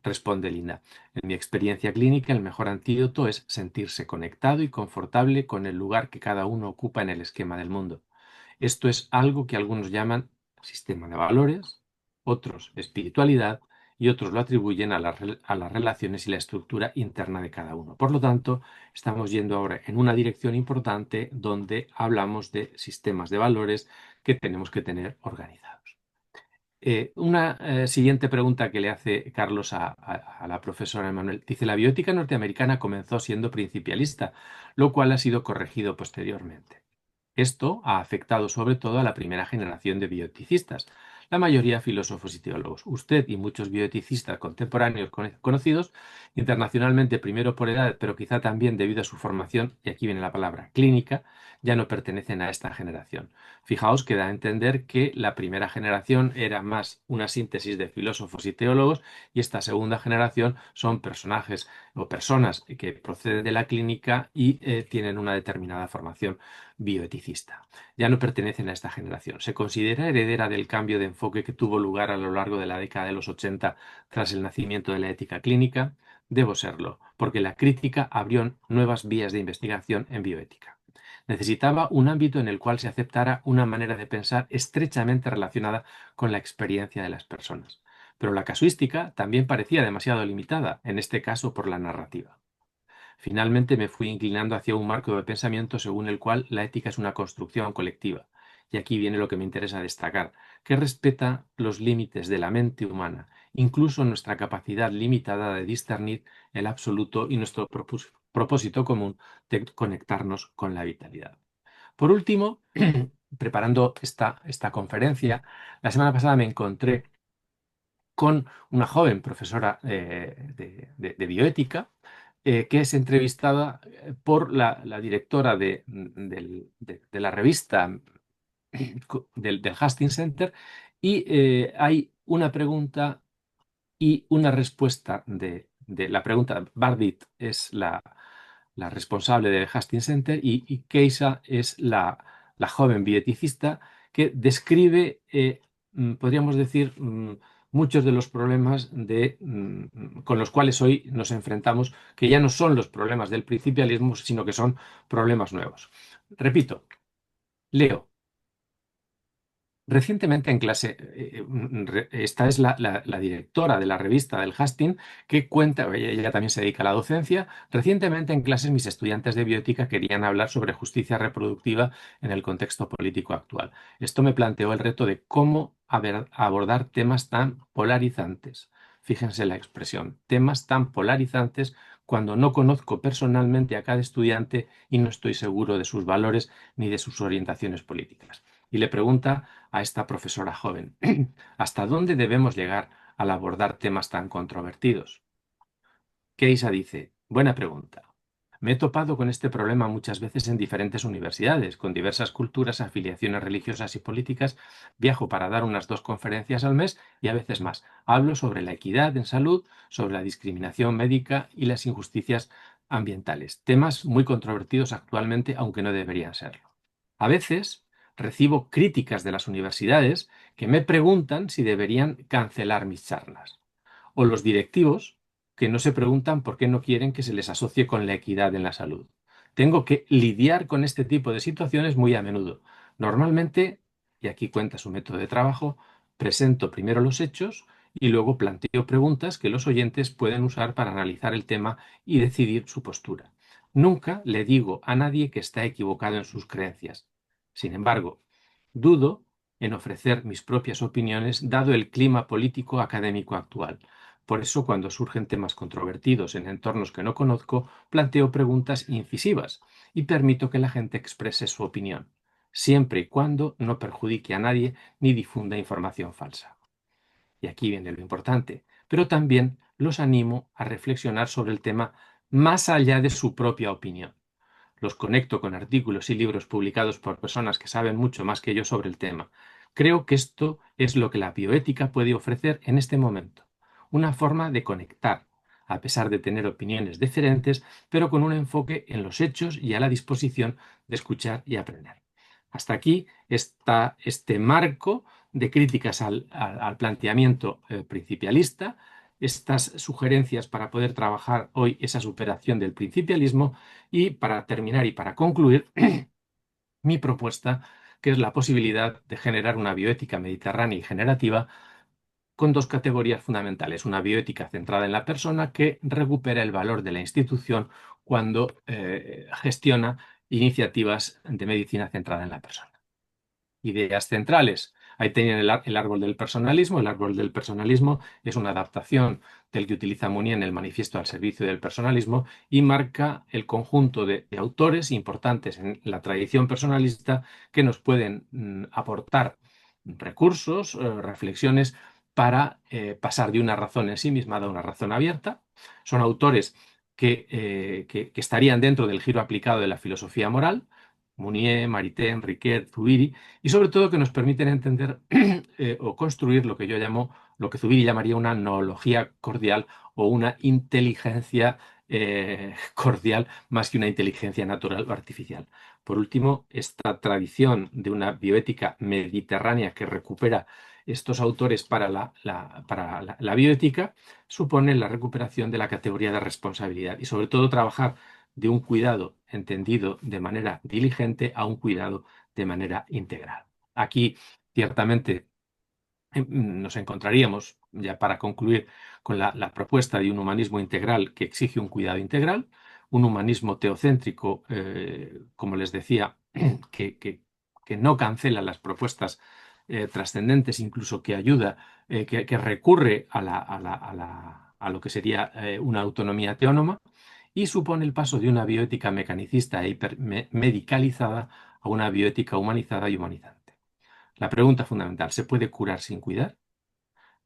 [SPEAKER 1] Responde Linda. En mi experiencia clínica, el mejor antídoto es sentirse conectado y confortable con el lugar que cada uno ocupa en el esquema del mundo. Esto es algo que algunos llaman sistema de valores, otros espiritualidad y otros lo atribuyen a las relaciones y la estructura interna de cada uno. Por lo tanto, estamos yendo ahora en una dirección importante donde hablamos de sistemas de valores que tenemos que tener organizados. Una siguiente pregunta que le hace Carlos a la profesora Emanuel. Dice, la biótica norteamericana comenzó siendo principialista, lo cual ha sido corregido posteriormente. Esto ha afectado sobre todo a la primera generación de bioeticistas, la mayoría filósofos y teólogos. Usted y muchos bioeticistas contemporáneos conocidos internacionalmente, primero por edad, pero quizá también debido a su formación, y aquí viene la palabra clínica, ya no pertenecen a esta generación. Fijaos que da a entender que la primera generación era más una síntesis de filósofos y teólogos y esta segunda generación son personajes o personas que proceden de la clínica y tienen una determinada formación bioeticista. Ya no pertenecen a esta generación. Se considera heredera del cambio de enfoque que tuvo lugar a lo largo de la década de los 80 tras el nacimiento de la ética clínica. Debo serlo, porque la crítica abrió nuevas vías de investigación en bioética. Necesitaba un ámbito en el cual se aceptara una manera de pensar estrechamente relacionada con la experiencia de las personas. Pero la casuística también parecía demasiado limitada, en este caso por la narrativa. Finalmente me fui inclinando hacia un marco de pensamiento según el cual la ética es una construcción colectiva. Y aquí viene lo que me interesa destacar, que respeta los límites de la mente humana, incluso nuestra capacidad limitada de discernir el absoluto y nuestro propósito común de conectarnos con la vitalidad. Por último, preparando esta conferencia, la semana pasada me encontré con una joven profesora de bioética que es entrevistada por la directora de la revista del Hastings Center y hay una pregunta y una respuesta de la pregunta. Bardit es la responsable del Hastings Center y Keisa es la joven bioeticista que describe, podríamos decir, muchos de los problemas con los cuales hoy nos enfrentamos, que ya no son los problemas del principialismo, sino que son problemas nuevos. Repito, leo. Recientemente en clase, esta es la directora de la revista del Hastings que cuenta, ella también se dedica a la docencia. Recientemente en clases mis estudiantes de bioética querían hablar sobre justicia reproductiva en el contexto político actual. Esto me planteó el reto de cómo abordar temas tan polarizantes. Fíjense la expresión, temas tan polarizantes cuando no conozco personalmente a cada estudiante y no estoy seguro de sus valores ni de sus orientaciones políticas. y le pregunta a esta profesora joven, ¿hasta dónde debemos llegar al abordar temas tan controvertidos? Keisa dice, buena pregunta. Me he topado con este problema muchas veces en diferentes universidades, con diversas culturas, afiliaciones religiosas y políticas. Viajo para dar unas 2 conferencias al mes y a veces más. Hablo sobre la equidad en salud, sobre la discriminación médica y las injusticias ambientales. Temas muy controvertidos actualmente, aunque no deberían serlo. A veces recibo críticas de las universidades que me preguntan si deberían cancelar mis charlas o los directivos que no se preguntan por qué no quieren que se les asocie con la equidad en la salud. Tengo que lidiar con este tipo de situaciones muy a menudo. Normalmente, y aquí cuenta su método de trabajo, presento primero los hechos y luego planteo preguntas que los oyentes pueden usar para analizar el tema y decidir su postura. Nunca le digo a nadie que está equivocado en sus creencias. Sin embargo, dudo en ofrecer mis propias opiniones dado el clima político académico actual. Por eso, cuando surgen temas controvertidos en entornos que no conozco, planteo preguntas incisivas y permito que la gente exprese su opinión, siempre y cuando no perjudique a nadie ni difunda información falsa. Y aquí viene lo importante, pero también los animo a reflexionar sobre el tema más allá de su propia opinión. Los conecto con artículos y libros publicados por personas que saben mucho más que yo sobre el tema. Creo que esto es lo que la bioética puede ofrecer en este momento. Una forma de conectar, a pesar de tener opiniones diferentes, pero con un enfoque en los hechos y a la disposición de escuchar y aprender. Hasta aquí está este marco de críticas al planteamiento principialista, estas sugerencias para poder trabajar hoy esa superación del principialismo y para terminar y para concluir, mi propuesta, que es la posibilidad de generar una bioética mediterránea y generativa con 2 categorías fundamentales. Una bioética centrada en la persona que recupera el valor de la institución cuando gestiona iniciativas de medicina centrada en la persona. Ideas centrales. Ahí tenían el árbol del personalismo. El árbol del personalismo es una adaptación del que utiliza Mounier en el Manifiesto al servicio del personalismo y marca el conjunto de autores importantes en la tradición personalista que nos pueden aportar recursos, reflexiones para pasar de una razón ensimismada a una razón abierta. Son autores que estarían dentro del giro aplicado de la filosofía moral. Mounier, Maritain, Riquet, Zubiri, y sobre todo que nos permiten entender o construir lo que yo llamo, lo que Zubiri llamaría una noología cordial o una inteligencia cordial más que una inteligencia natural o artificial. Por último, esta tradición de una bioética mediterránea que recupera estos autores para la bioética supone la recuperación de la categoría de responsabilidad y sobre todo trabajar de un cuidado entendido de manera diligente a un cuidado de manera integral. Aquí, ciertamente, nos encontraríamos, ya para concluir, con la propuesta de un humanismo integral que exige un cuidado integral, un humanismo teocéntrico, como les decía, que, que- que no cancela las propuestas trascendentes, incluso que ayuda, que recurre a lo que sería una autonomía teónoma, y supone el paso de una bioética mecanicista e medicalizada a una bioética humanizada y humanizante. La pregunta fundamental, ¿se puede curar sin cuidar?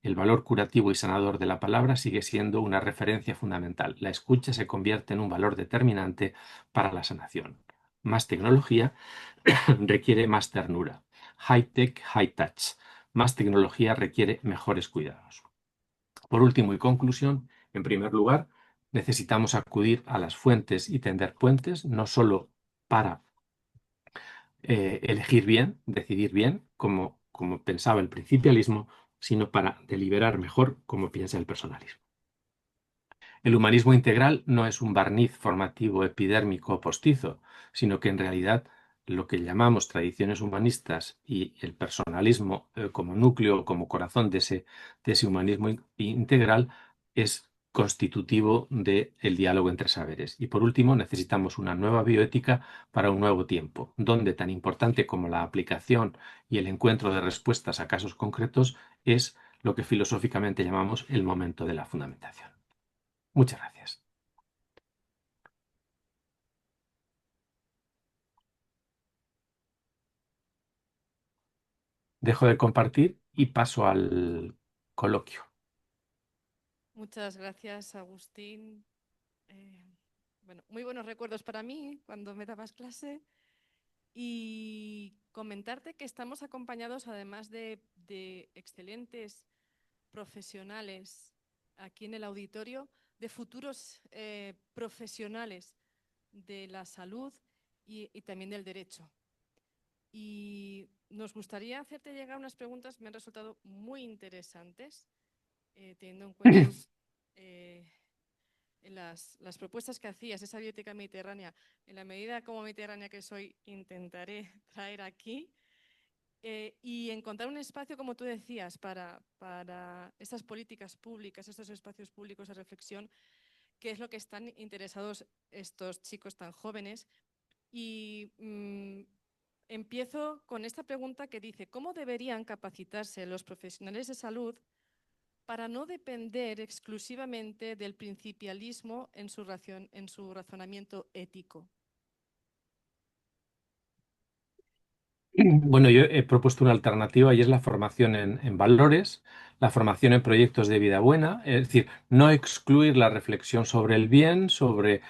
[SPEAKER 1] El valor curativo y sanador de la palabra sigue siendo una referencia fundamental. La escucha se convierte en un valor determinante para la sanación. Más tecnología requiere más ternura. High tech, high touch. Más tecnología requiere mejores cuidados. Por último y conclusión, en primer lugar, necesitamos acudir a las fuentes y tender puentes, no solo para elegir bien, decidir bien, como pensaba el principialismo, sino para deliberar mejor, como piensa el personalismo. El humanismo integral no es un barniz formativo epidérmico o postizo, sino que en realidad lo que llamamos tradiciones humanistas y el personalismo como núcleo, como corazón de ese humanismo integral es constitutivo del diálogo entre saberes. Y por último, necesitamos una nueva bioética para un nuevo tiempo, donde tan importante como la aplicación y el encuentro de respuestas a casos concretos es lo que filosóficamente llamamos el momento de la fundamentación. Muchas gracias. dejo de compartir y paso al coloquio.
[SPEAKER 2] Muchas gracias, Agustín. Eh, bueno, muy buenos recuerdos para mí cuando me dabas clase y comentarte que estamos acompañados, además de excelentes profesionales aquí en el auditorio, de futuros profesionales de la salud y también del derecho. Y nos gustaría hacerte llegar unas preguntas, me han resultado muy interesantes, teniendo en cuenta eh, las propuestas que hacías, esa biblioteca mediterránea. En la medida como mediterránea que soy, intentaré traer aquí y encontrar un espacio, como tú decías, para estas políticas públicas, estos espacios públicos de reflexión, que es lo que están interesados estos chicos tan jóvenes. Y empiezo con esta pregunta que dice, ¿cómo deberían capacitarse los profesionales de salud para no depender exclusivamente del principialismo en su razonamiento ético?
[SPEAKER 1] Bueno, yo he propuesto una alternativa y es la formación en valores, la formación en proyectos de vida buena, es decir, no excluir la reflexión sobre el bien, sobre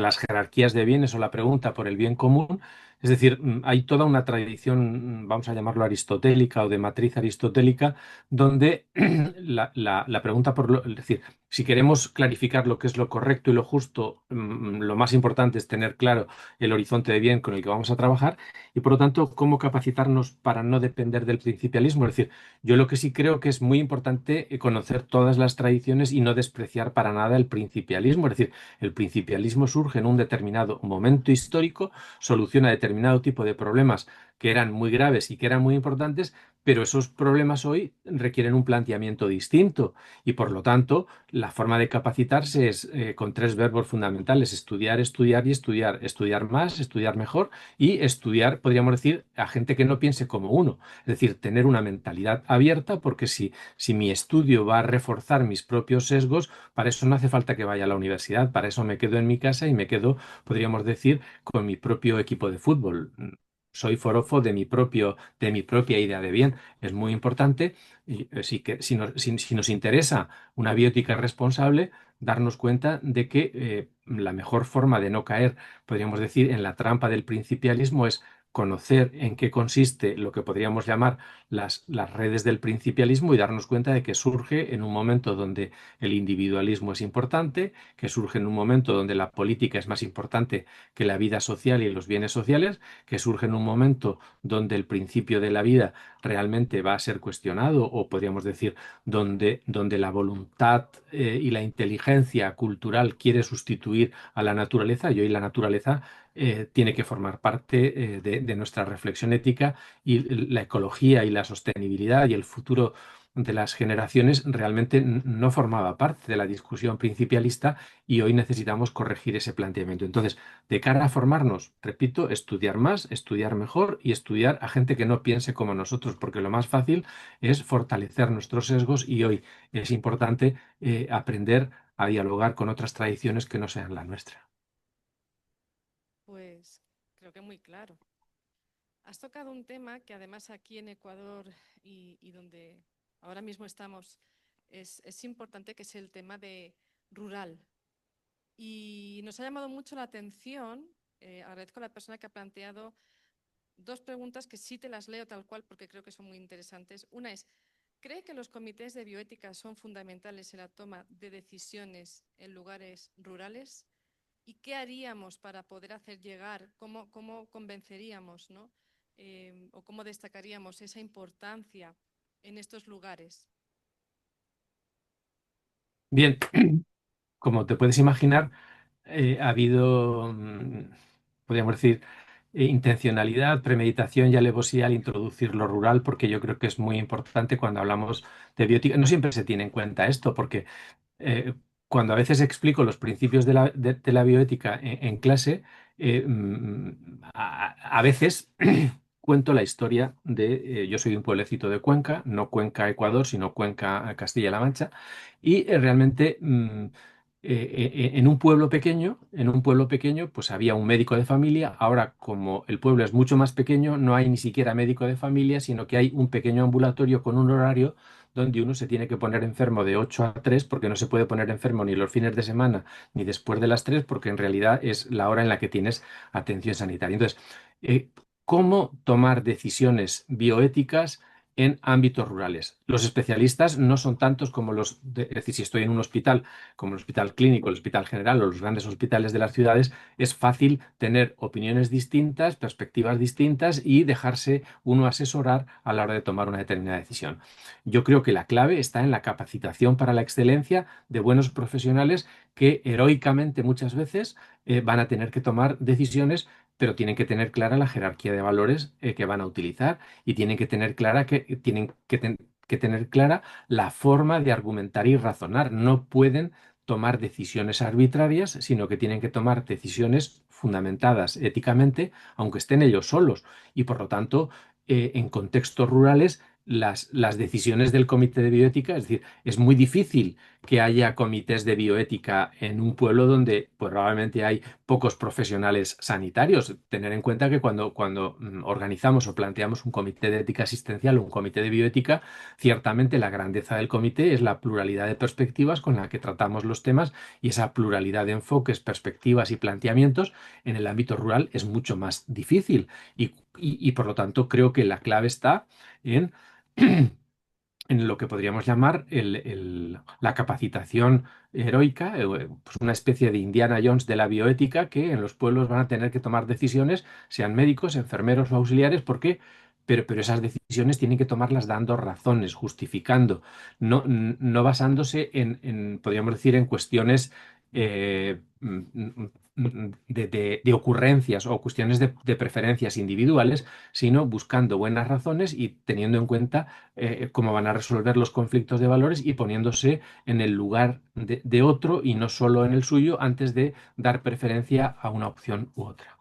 [SPEAKER 1] las jerarquías de bienes o la pregunta por el bien común. Es decir, hay toda una tradición, vamos a llamarlo aristotélica o de matriz aristotélica, donde la pregunta por lo, es decir, si queremos clarificar lo que es lo correcto y lo justo, lo más importante es tener claro el horizonte de bien con el que vamos a trabajar y por lo tanto, cómo capacitarnos para no depender del principialismo. Es decir, yo lo que sí creo que es muy importante conocer todas las tradiciones y no despreciar para nada el principialismo. Es decir, el principialismo surge en un determinado momento histórico, soluciona determinado tipo de problemas que eran muy graves y que eran muy importantes, pero esos problemas hoy requieren un planteamiento distinto y por lo tanto la forma de capacitarse es con tres verbos fundamentales: estudiar, estudiar y estudiar, estudiar más, estudiar mejor y estudiar, podríamos decir, a gente que no piense como uno. Es decir, tener una mentalidad abierta, porque si mi estudio va a reforzar mis propios sesgos, para eso no hace falta que vaya a la universidad, para eso me quedo en mi casa y me quedo, podríamos decir, con mi propio equipo de fútbol. Soy forofo de mi propia idea de bien. Es muy importante, y, si nos interesa una biótica responsable, darnos cuenta de que la mejor forma de no caer, podríamos decir, en la trampa del principialismo es conocer en qué consiste lo que podríamos llamar las redes del principialismo y darnos cuenta de que surge en un momento donde el individualismo es importante, que surge en un momento donde la política es más importante que la vida social y los bienes sociales, que surge en un momento donde el principio de la vida realmente va a ser cuestionado o podríamos decir donde la voluntad y la inteligencia cultural quiere sustituir a la naturaleza y hoy la naturaleza tiene que formar parte de nuestra reflexión ética y la ecología y la sostenibilidad y el futuro de las generaciones realmente no formaba parte de la discusión principialista y hoy necesitamos corregir ese planteamiento. Entonces, de cara a formarnos, repito, estudiar más, estudiar mejor y estudiar a gente que no piense como nosotros, porque lo más fácil es fortalecer nuestros sesgos y hoy es importante aprender a dialogar con otras tradiciones que no sean la nuestra.
[SPEAKER 2] Pues creo que muy claro. Has tocado un tema que además aquí en Ecuador y donde ahora mismo estamos es importante, que es el tema de rural. Y nos ha llamado mucho la atención, agradezco a la persona que ha planteado dos preguntas que sí te las leo tal cual porque creo que son muy interesantes. Una es, ¿cree que los comités de bioética son fundamentales en la toma de decisiones en lugares rurales? ¿Y qué haríamos para poder hacer llegar, cómo convenceríamos, ¿no? O cómo destacaríamos esa importancia en estos lugares?
[SPEAKER 1] Bien, como te puedes imaginar, ha habido, podríamos decir, intencionalidad, premeditación y alevosía al introducir lo rural, porque yo creo que es muy importante cuando hablamos de biótica. No siempre se tiene en cuenta esto, porque cuando a veces explico los principios de la bioética en clase, a veces cuento la historia de, yo soy de un pueblecito de Cuenca, no Cuenca, Ecuador, sino Cuenca, Castilla-La Mancha, y realmente en un pueblo pequeño, pues había un médico de familia. Ahora, como el pueblo es mucho más pequeño, no hay ni siquiera médico de familia, sino que hay un pequeño ambulatorio con un horario donde uno se tiene que poner enfermo de 8 a 3, porque no se puede poner enfermo ni los fines de semana ni después de las 3, porque en realidad es la hora en la que tienes atención sanitaria. Entonces, eh, ¿cómo tomar decisiones bioéticas en ámbitos rurales? Los especialistas no son tantos como es decir, si estoy en un hospital, como el hospital clínico, el hospital general o los grandes hospitales de las ciudades, es fácil tener opiniones distintas, perspectivas distintas y dejarse uno asesorar a la hora de tomar una determinada decisión. Yo creo que la clave está en la capacitación para la excelencia de buenos profesionales que heroicamente muchas veces van a tener que tomar decisiones, pero tienen que tener clara la jerarquía de valores que van a utilizar, y tienen que tener clara que tener clara la forma de argumentar y razonar. No pueden tomar decisiones arbitrarias, sino que tienen que tomar decisiones fundamentadas éticamente, aunque estén ellos solos. Y por lo tanto, en contextos rurales, las decisiones del comité de bioética, es decir, es muy difícil que haya comités de bioética en un pueblo donde pues, probablemente hay pocos profesionales sanitarios. Tener en cuenta que cuando organizamos o planteamos un comité de ética asistencial o un comité de bioética, ciertamente la grandeza del comité es la pluralidad de perspectivas con la que tratamos los temas, y esa pluralidad de enfoques, perspectivas y planteamientos en el ámbito rural es mucho más difícil. Y por lo tanto creo que la clave está en en lo que podríamos llamar la capacitación heroica, pues una especie de Indiana Jones de la bioética, que en los pueblos van a tener que tomar decisiones, sean médicos, enfermeros o auxiliares, porque, pero esas decisiones tienen que tomarlas dando razones, justificando, no basándose podríamos decir, en cuestiones de ocurrencias o cuestiones de preferencias individuales, sino buscando buenas razones y teniendo en cuenta cómo van a resolver los conflictos de valores, y poniéndose en el lugar de otro y no solo en el suyo, antes de dar preferencia a una opción u otra.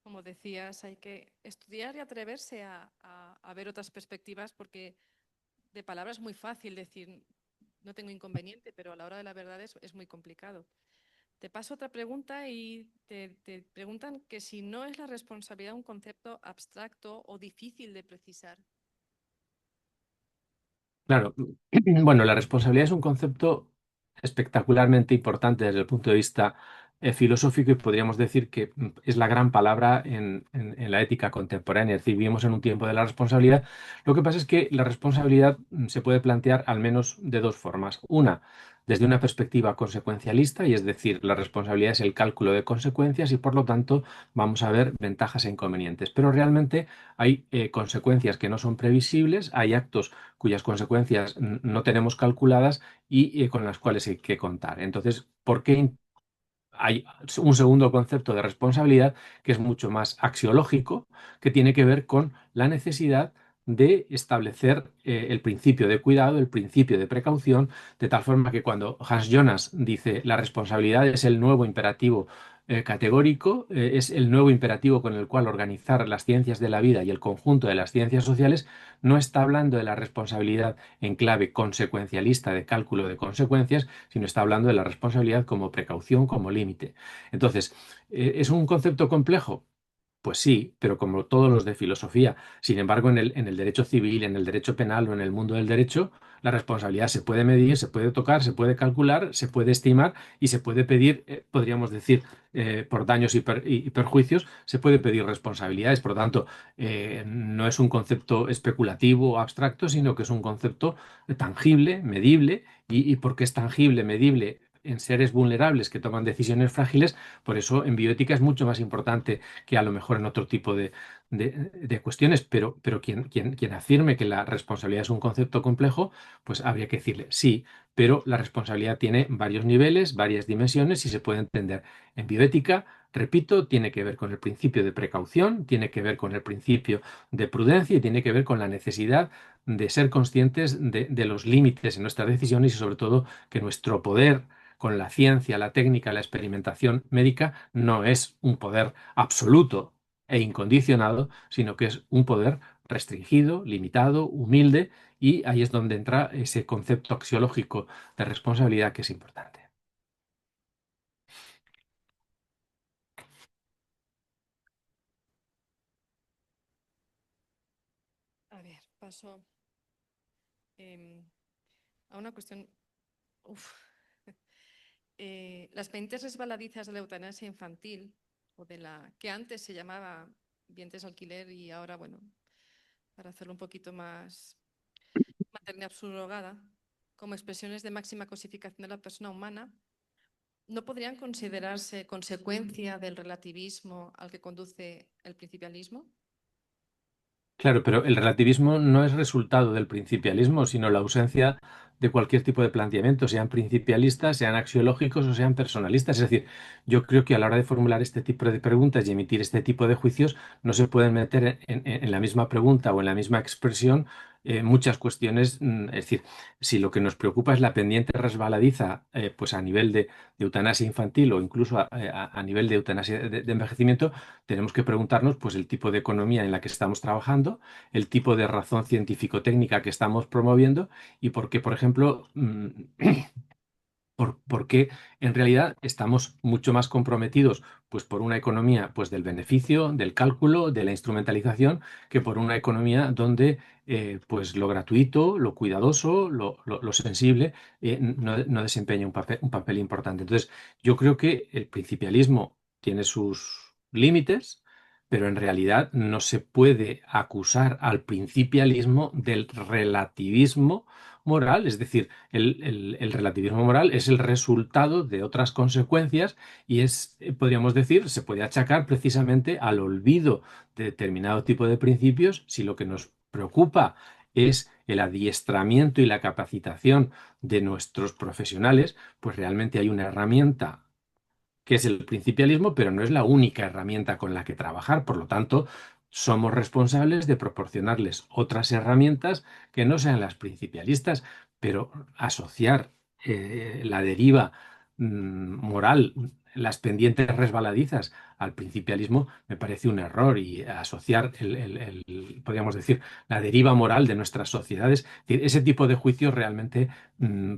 [SPEAKER 2] Como decías, hay que estudiar y atreverse a ver otras perspectivas, porque de palabra es muy fácil decir no tengo inconveniente, pero a la hora de la verdad es muy complicado. Te paso otra pregunta y te preguntan que si no es la responsabilidad un concepto abstracto o difícil de precisar.
[SPEAKER 1] Claro, bueno, la responsabilidad es un concepto espectacularmente importante desde el punto de vista filosófico, y podríamos decir que es la gran palabra en la ética contemporánea. Es decir, vivimos en un tiempo de la responsabilidad. Lo que pasa es que la responsabilidad se puede plantear al menos de dos formas. Una, desde una perspectiva consecuencialista, y es decir, la responsabilidad es el cálculo de consecuencias y por lo tanto vamos a ver ventajas e inconvenientes. Pero realmente hay consecuencias que no son previsibles, hay actos cuyas consecuencias no tenemos calculadas y con las cuales hay que contar. Entonces, ¿por qué hay un segundo concepto de responsabilidad que es mucho más axiológico, que tiene que ver con la necesidad de establecer el principio de cuidado, el principio de precaución, de tal forma que cuando Hans Jonas dice la responsabilidad es el nuevo imperativo categórico, es el nuevo imperativo con el cual organizar las ciencias de la vida y el conjunto de las ciencias sociales, no está hablando de la responsabilidad en clave consecuencialista de cálculo de consecuencias, sino está hablando de la responsabilidad como precaución, como límite. Entonces, ¿es un concepto complejo? Pues sí, pero como todos los de filosofía. Sin embargo, en el derecho civil, en el derecho penal o en el mundo del derecho, la responsabilidad se puede medir, se puede tocar, se puede calcular, se puede estimar y se puede pedir, podríamos decir, por daños y perjuicios, se puede pedir responsabilidades. Por lo tanto, no es un concepto especulativo o abstracto, sino que es un concepto tangible, medible, y porque es tangible, medible en seres vulnerables que toman decisiones frágiles, por eso en bioética es mucho más importante que a lo mejor en otro tipo de cuestiones, pero quien afirme que la responsabilidad es un concepto complejo, pues habría que decirle sí, pero la responsabilidad tiene varios niveles, varias dimensiones y se puede entender. En bioética, repito, tiene que ver con el principio de precaución, tiene que ver con el principio de prudencia y tiene que ver con la necesidad de ser conscientes de los límites en nuestras decisiones, y sobre todo que nuestro poder con la ciencia, la técnica, la experimentación médica no es un poder absoluto e incondicionado, sino que es un poder restringido, limitado, humilde, y ahí es donde entra ese concepto axiológico de responsabilidad que es importante.
[SPEAKER 2] A ver, paso em, a una cuestión. Uf. Las pendientes resbaladizas de la eutanasia infantil, o de la que antes se llamaba vientres alquiler y ahora, bueno, para hacerlo un poquito más maternidad subrogada, como expresiones de máxima cosificación de la persona humana, ¿no podrían considerarse consecuencia del relativismo al que conduce el principialismo?
[SPEAKER 1] Claro, pero el relativismo no es resultado del principialismo, sino la ausencia de cualquier tipo de planteamiento, sean principialistas, sean axiológicos o sean personalistas. Es decir, yo creo que a la hora de formular este tipo de preguntas y emitir este tipo de juicios, no se pueden meter en la misma pregunta o en la misma expresión muchas cuestiones. Es decir, si lo que nos preocupa es la pendiente resbaladiza, pues a nivel de eutanasia infantil o incluso a nivel de eutanasia de envejecimiento, tenemos que preguntarnos pues el tipo de economía en la que estamos trabajando, el tipo de razón científico-técnica que estamos promoviendo y por qué, por ejemplo, por qué en realidad estamos mucho más comprometidos pues por una economía pues del beneficio, del cálculo, de la instrumentalización, que por una economía donde pues lo gratuito, lo cuidadoso, lo sensible no desempeña un papel importante. Entonces, yo creo que el principialismo tiene sus límites, pero en realidad no se puede acusar al principialismo del relativismo moral, es decir, el relativismo moral es el resultado de otras consecuencias y es, podríamos decir, se puede achacar precisamente al olvido de determinado tipo de principios si lo que nos preocupa es el adiestramiento y la capacitación de nuestros profesionales, pues realmente hay una herramienta que es el principialismo, pero no es la única herramienta con la que trabajar. Por lo tanto, somos responsables de proporcionarles otras herramientas que no sean las principialistas, pero asociar la deriva moral, las pendientes resbaladizas al principialismo me parece un error y asociar podríamos decir, la deriva moral de nuestras sociedades. Es decir, ese tipo de juicios realmente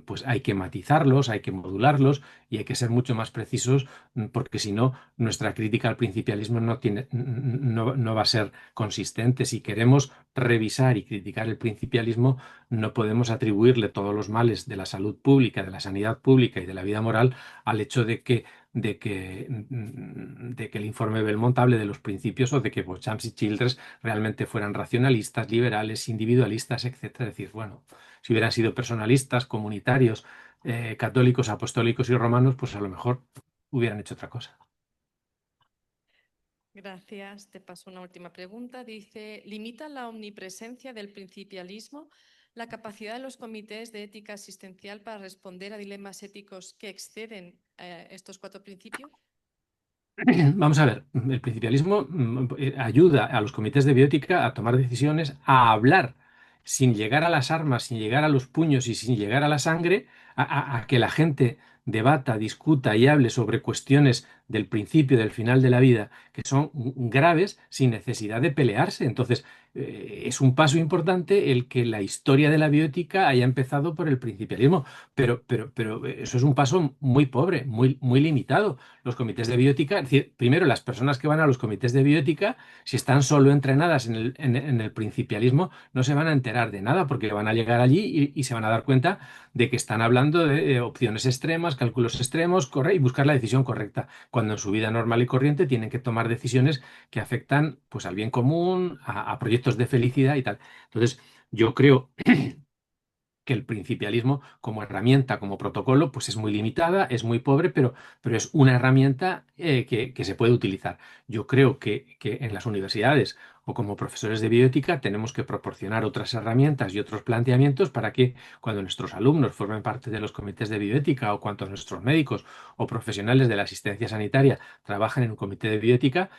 [SPEAKER 1] pues hay que matizarlos, hay que modularlos y hay que ser mucho más precisos porque si no, nuestra crítica al principialismo no va a ser consistente. Si queremos revisar y criticar el principialismo, no podemos atribuirle todos los males de la salud pública, de la sanidad pública y de la vida moral al hecho de que el informe Belmont hable de los principios o de que Beauchamp y Childress realmente fueran racionalistas, liberales, individualistas, etcétera. Es decir, bueno, si hubieran sido personalistas, comunitarios, católicos, apostólicos y romanos, pues a lo mejor hubieran hecho otra cosa.
[SPEAKER 2] Gracias. Te paso una última pregunta. Dice, ¿limita la omnipresencia del principialismo la capacidad de los comités de ética asistencial para responder a dilemas éticos que exceden estos cuatro principios?
[SPEAKER 1] Vamos a ver, el principialismo ayuda a los comités de bioética a tomar decisiones, a hablar sin llegar a las armas, sin llegar a los puños y sin llegar a la sangre, a que la gente debata, discuta y hable sobre cuestiones del principio, del final de la vida, que son graves sin necesidad de pelearse. Entonces, es un paso importante el que la historia de la bioética haya empezado por el principialismo, pero eso es un paso muy pobre, muy limitado. Los comités de bioética, es decir, primero las personas que van a los comités de bioética, si están solo entrenadas en el principialismo, no se van a enterar de nada porque van a llegar allí y se van a dar cuenta de que están hablando de opciones extremas, cálculos extremos, y buscar la decisión correcta, cuando en su vida normal y corriente tienen que tomar decisiones que afectan pues al bien común, a proyectos de felicidad y tal. Entonces, yo creo que el principialismo como herramienta, como protocolo, pues es muy limitada, es muy pobre, pero es una herramienta que se puede utilizar. Yo creo que en las universidades o como profesores de bioética tenemos que proporcionar otras herramientas y otros planteamientos para que cuando nuestros alumnos formen parte de los comités de bioética o cuando nuestros médicos o profesionales de la asistencia sanitaria trabajen en un comité de bioética,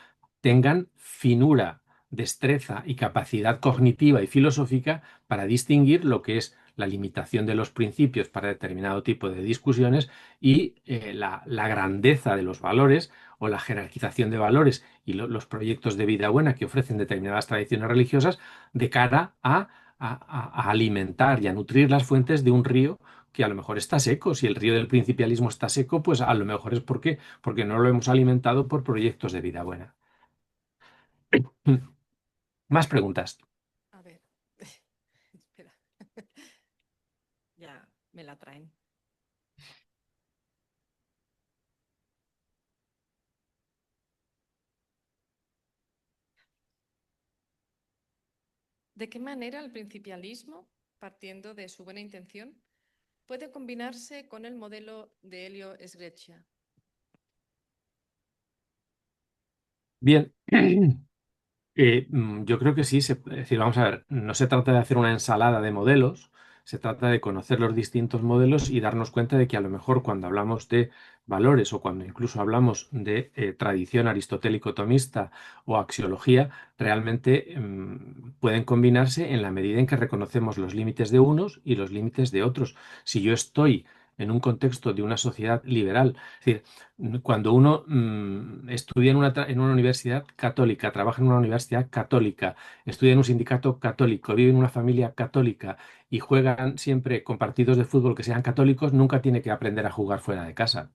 [SPEAKER 1] tengan finura, destreza y capacidad cognitiva y filosófica para distinguir lo que es la limitación de los principios para determinado tipo de discusiones y la grandeza de los valores o la jerarquización de valores y los proyectos de vida buena que ofrecen determinadas tradiciones religiosas de cara a alimentar y a nutrir las fuentes de un río que a lo mejor está seco. Si el río del principialismo está seco, pues a lo mejor es porque no lo hemos alimentado por proyectos de vida buena. Más preguntas.
[SPEAKER 2] A ver, espera, ya me la traen. ¿De qué manera el principialismo, partiendo de su buena intención, puede combinarse con el modelo de Elio Sgreccia?
[SPEAKER 1] Bien, yo creo que sí, es decir, vamos a ver, no se trata de hacer una ensalada de modelos, se trata de conocer los distintos modelos y darnos cuenta de que a lo mejor cuando hablamos de valores o cuando incluso hablamos de tradición aristotélico-tomista o axiología, realmente pueden combinarse en la medida en que reconocemos los límites de unos y los límites de otros. Si yo estoy en un contexto de una sociedad liberal, es decir, cuando uno estudia en una universidad católica, trabaja en una universidad católica, estudia en un sindicato católico, vive en una familia católica y juegan siempre con partidos de fútbol que sean católicos, nunca tiene que aprender a jugar fuera de casa.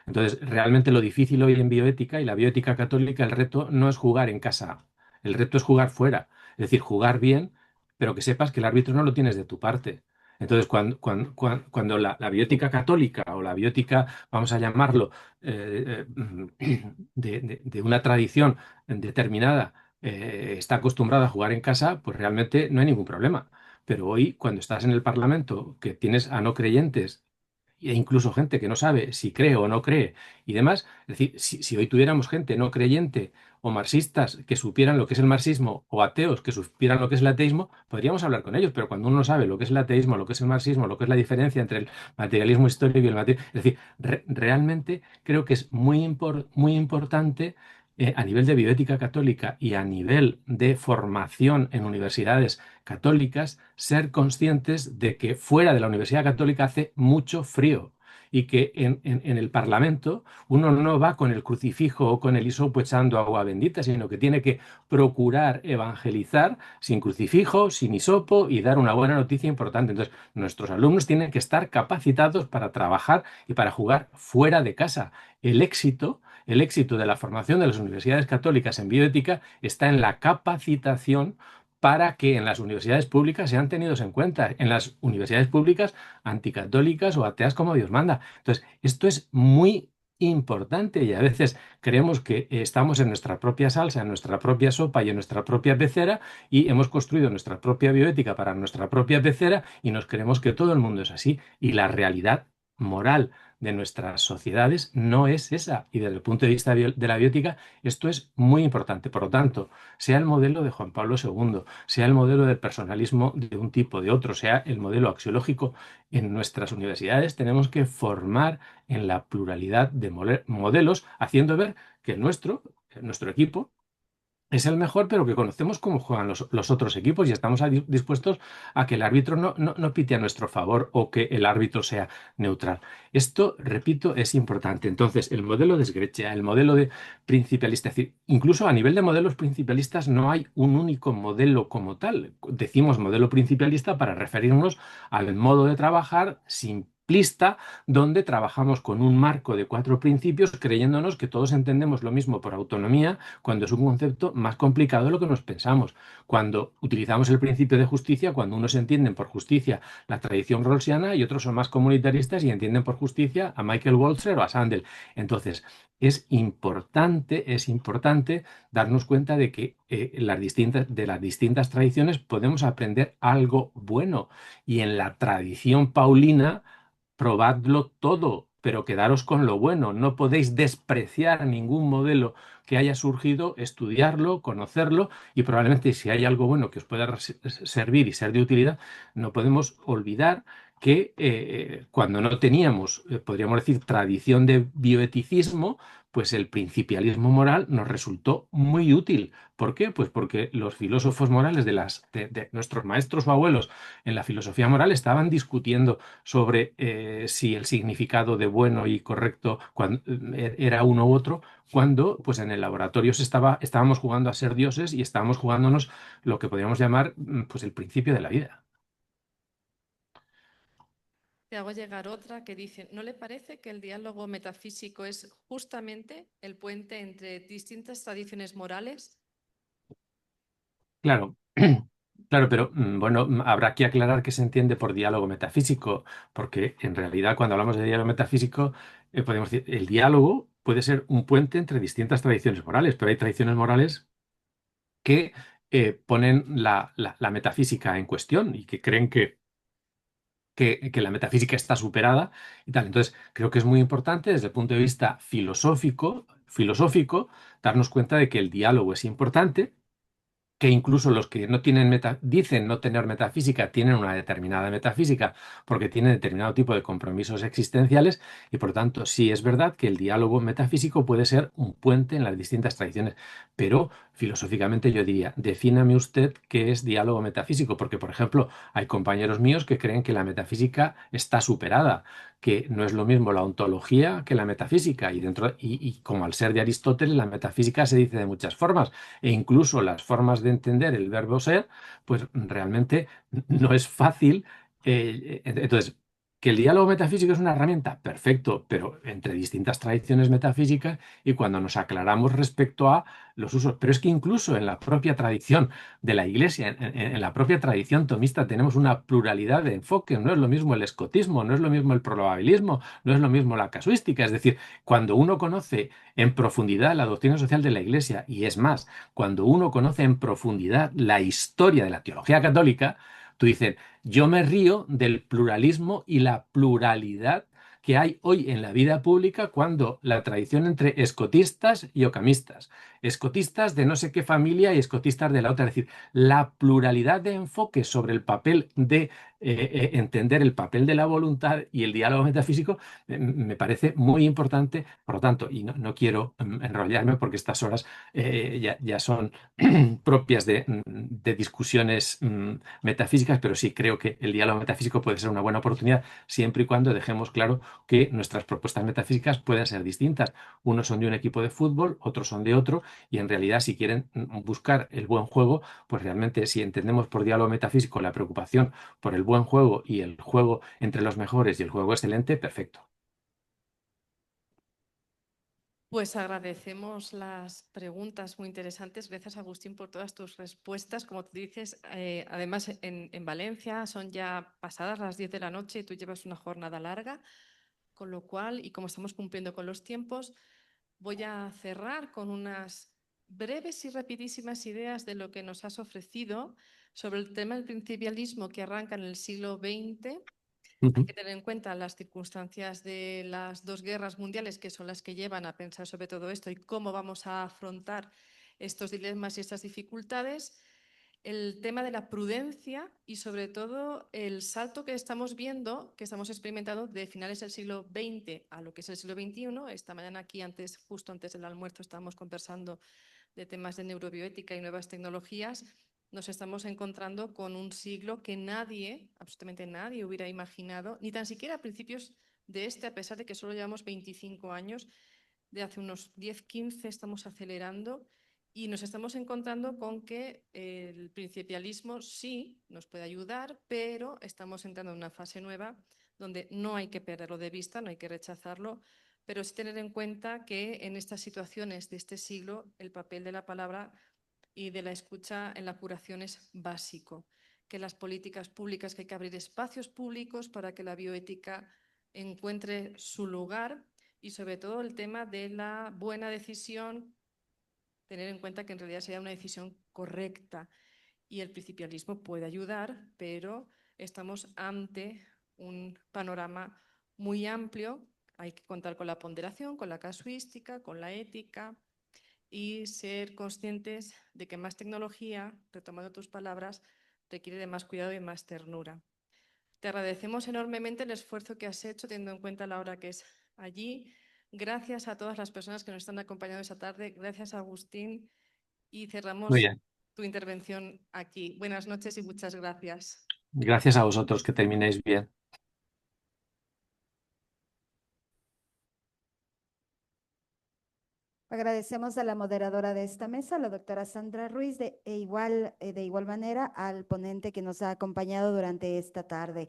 [SPEAKER 1] Entonces, realmente lo difícil hoy en bioética y la bioética católica, el reto no es jugar en casa, el reto es jugar fuera. Es decir, jugar bien, pero que sepas que el árbitro no lo tienes de tu parte. Entonces, cuando la bioética católica o la bioética, vamos a llamarlo, de una tradición determinada, está acostumbrada a jugar en casa, pues realmente no hay ningún problema. Pero hoy, cuando estás en el Parlamento, que tienes a no creyentes e incluso gente que no sabe si cree o no cree y demás. Es decir, si hoy tuviéramos gente no creyente o marxistas que supieran lo que es el marxismo o ateos que supieran lo que es el ateísmo, podríamos hablar con ellos, pero cuando uno no sabe lo que es el ateísmo, lo que es el marxismo, lo que es la diferencia entre el materialismo histórico y el materialismo, es decir, realmente creo que es muy importante a nivel de bioética católica y a nivel de formación en universidades católicas, ser conscientes de que fuera de la Universidad Católica hace mucho frío y que en el Parlamento uno no va con el crucifijo o con el hisopo echando agua bendita, sino que tiene que procurar evangelizar sin crucifijo, sin hisopo y dar una buena noticia importante. Entonces, nuestros alumnos tienen que estar capacitados para trabajar y para jugar fuera de casa. El éxito de la formación de las universidades católicas en bioética está en la capacitación para que en las universidades públicas sean tenidos en cuenta, en las universidades públicas anticatólicas o ateas como Dios manda. Entonces, esto es muy importante y a veces creemos que estamos en nuestra propia salsa, en nuestra propia sopa y en nuestra propia pecera y hemos construido nuestra propia bioética para nuestra propia pecera y nos creemos que todo el mundo es así y la realidad moral de nuestras sociedades no es esa y desde el punto de vista de la biótica esto es muy importante. Por lo tanto, sea el modelo de Juan Pablo II, sea el modelo del personalismo de un tipo o de otro, sea el modelo axiológico, en nuestras universidades tenemos que formar en la pluralidad de modelos, haciendo ver que nuestro equipo, es el mejor, pero que conocemos cómo juegan los otros equipos y estamos dispuestos a que el árbitro no pite a nuestro favor o que el árbitro sea neutral. Esto, repito, es importante. Entonces, el modelo de Sgreccia, el modelo de principalista, es decir, incluso a nivel de modelos principalistas no hay un único modelo como tal. Decimos modelo principalista para referirnos al modo de trabajar simplista donde trabajamos con un marco de 4 principios creyéndonos que todos entendemos lo mismo por autonomía cuando es un concepto más complicado de lo que nos pensamos. Cuando utilizamos el principio de justicia, cuando unos entienden por justicia la tradición rawlsiana y otros son más comunitaristas y entienden por justicia a Michael Walzer o a Sandel. Entonces, es importante darnos cuenta de que de las distintas tradiciones podemos aprender algo bueno. Y en la tradición paulina, probadlo todo, pero quedaros con lo bueno. No podéis despreciar ningún modelo que haya surgido, estudiarlo, conocerlo y probablemente si hay algo bueno que os pueda servir y ser de utilidad, no podemos olvidar que cuando no teníamos, podríamos decir, tradición de bioeticismo, pues el principialismo moral nos resultó muy útil. ¿Por qué? Pues porque los filósofos morales de nuestros maestros o abuelos en la filosofía moral estaban discutiendo sobre si el significado de bueno y correcto era uno u otro, cuando pues en el laboratorio estábamos jugando a ser dioses y estábamos jugándonos lo que podríamos llamar pues el principio de la vida.
[SPEAKER 2] Te hago llegar otra que dice, ¿no le parece que el diálogo metafísico es justamente el puente entre distintas tradiciones morales?
[SPEAKER 1] Claro, claro, pero bueno, habrá que aclarar qué se entiende por diálogo metafísico, porque en realidad cuando hablamos de diálogo metafísico, podemos decir, el diálogo puede ser un puente entre distintas tradiciones morales, pero hay tradiciones morales que ponen la metafísica en cuestión y que creen que la metafísica está superada y tal. Entonces, creo que es muy importante desde el punto de vista filosófico, darnos cuenta de que el diálogo es importante, que incluso los que no tienen dicen no tener metafísica tienen una determinada metafísica porque tienen determinado tipo de compromisos existenciales y por tanto sí es verdad que el diálogo metafísico puede ser un puente en las distintas tradiciones, pero filosóficamente yo diría, defíname usted qué es diálogo metafísico, porque por ejemplo hay compañeros míos que creen que la metafísica está superada, que no es lo mismo la ontología que la metafísica y como al ser de Aristóteles la metafísica se dice de muchas formas e incluso las formas de entender el verbo ser, pues realmente no es fácil. Entonces, que el diálogo metafísico es una herramienta, perfecto, pero entre distintas tradiciones metafísicas y cuando nos aclaramos respecto a los usos. Pero es que incluso en la propia tradición de la Iglesia, en la propia tradición tomista, tenemos una pluralidad de enfoques. No es lo mismo el escotismo, no es lo mismo el probabilismo, no es lo mismo la casuística. Es decir, cuando uno conoce en profundidad la doctrina social de la Iglesia, y es más, cuando uno conoce en profundidad la historia de la teología católica, tú dices, yo me río del pluralismo y la pluralidad que hay hoy en la vida pública cuando la tradición entre escotistas y ocamistas, escotistas de no sé qué familia y escotistas de la otra, es decir, la pluralidad de enfoques sobre el papel de entender el papel de la voluntad y el diálogo metafísico me parece muy importante, por lo tanto, y no quiero enrollarme porque estas horas ya son propias de discusiones metafísicas, pero sí creo que el diálogo metafísico puede ser una buena oportunidad siempre y cuando dejemos claro que nuestras propuestas metafísicas pueden ser distintas. Unos son de un equipo de fútbol, otros son de otro, y en realidad si quieren buscar el buen juego, pues realmente si entendemos por diálogo metafísico la preocupación por el buen juego y el juego entre los mejores y el juego excelente, perfecto.
[SPEAKER 2] Pues agradecemos las preguntas muy interesantes. Gracias, Agustín, por todas tus respuestas. Como tú dices, además en Valencia son ya pasadas las 10 de la noche y tú llevas una jornada larga, con lo cual, y como estamos cumpliendo con los tiempos, voy a cerrar con unas breves y rapidísimas ideas de lo que nos has ofrecido sobre el tema del principialismo que arranca en el siglo XX. Hay
[SPEAKER 1] Ujú.
[SPEAKER 2] que tener en cuenta las circunstancias de las dos guerras mundiales, que son las que llevan a pensar sobre todo esto y cómo vamos a afrontar estos dilemas y estas dificultades. El tema de la prudencia y sobre todo el salto que estamos viendo, que estamos experimentando de finales del siglo XX a lo que es el siglo XXI. Esta mañana aquí, justo antes del almuerzo, estábamos conversando de temas de neurobioética y nuevas tecnologías. Nos estamos encontrando con un siglo que nadie, absolutamente nadie, hubiera imaginado, ni tan siquiera a principios de a pesar de que solo llevamos 25 años, de hace unos 10, 15 estamos acelerando y nos estamos encontrando con que el principialismo sí nos puede ayudar, pero estamos entrando en una fase nueva donde no hay que perderlo de vista, no hay que rechazarlo, pero sí tener en cuenta que en estas situaciones de este siglo el papel de la palabra y de la escucha en la curación es básico, que las políticas públicas, que hay que abrir espacios públicos para que la bioética encuentre su lugar y sobre todo el tema de la buena decisión, tener en cuenta que en realidad sea una decisión correcta y el principialismo puede ayudar, pero estamos ante un panorama muy amplio. Hay que contar con la ponderación, con la casuística, con la ética y ser conscientes de que más tecnología, retomando tus palabras, requiere de más cuidado y más ternura. Te agradecemos enormemente el esfuerzo que has hecho, teniendo en cuenta la hora que es allí. Gracias a todas las personas que nos están acompañando esta tarde. Gracias, Agustín. Y
[SPEAKER 1] Muy
[SPEAKER 2] cerramos
[SPEAKER 1] bien.
[SPEAKER 2] tu intervención aquí. Buenas noches y muchas gracias.
[SPEAKER 1] Gracias a vosotros, que terminéis bien.
[SPEAKER 3] Agradecemos a la moderadora de esta mesa, la doctora Sandra Ruiz, de igual manera al ponente que nos ha acompañado durante esta tarde.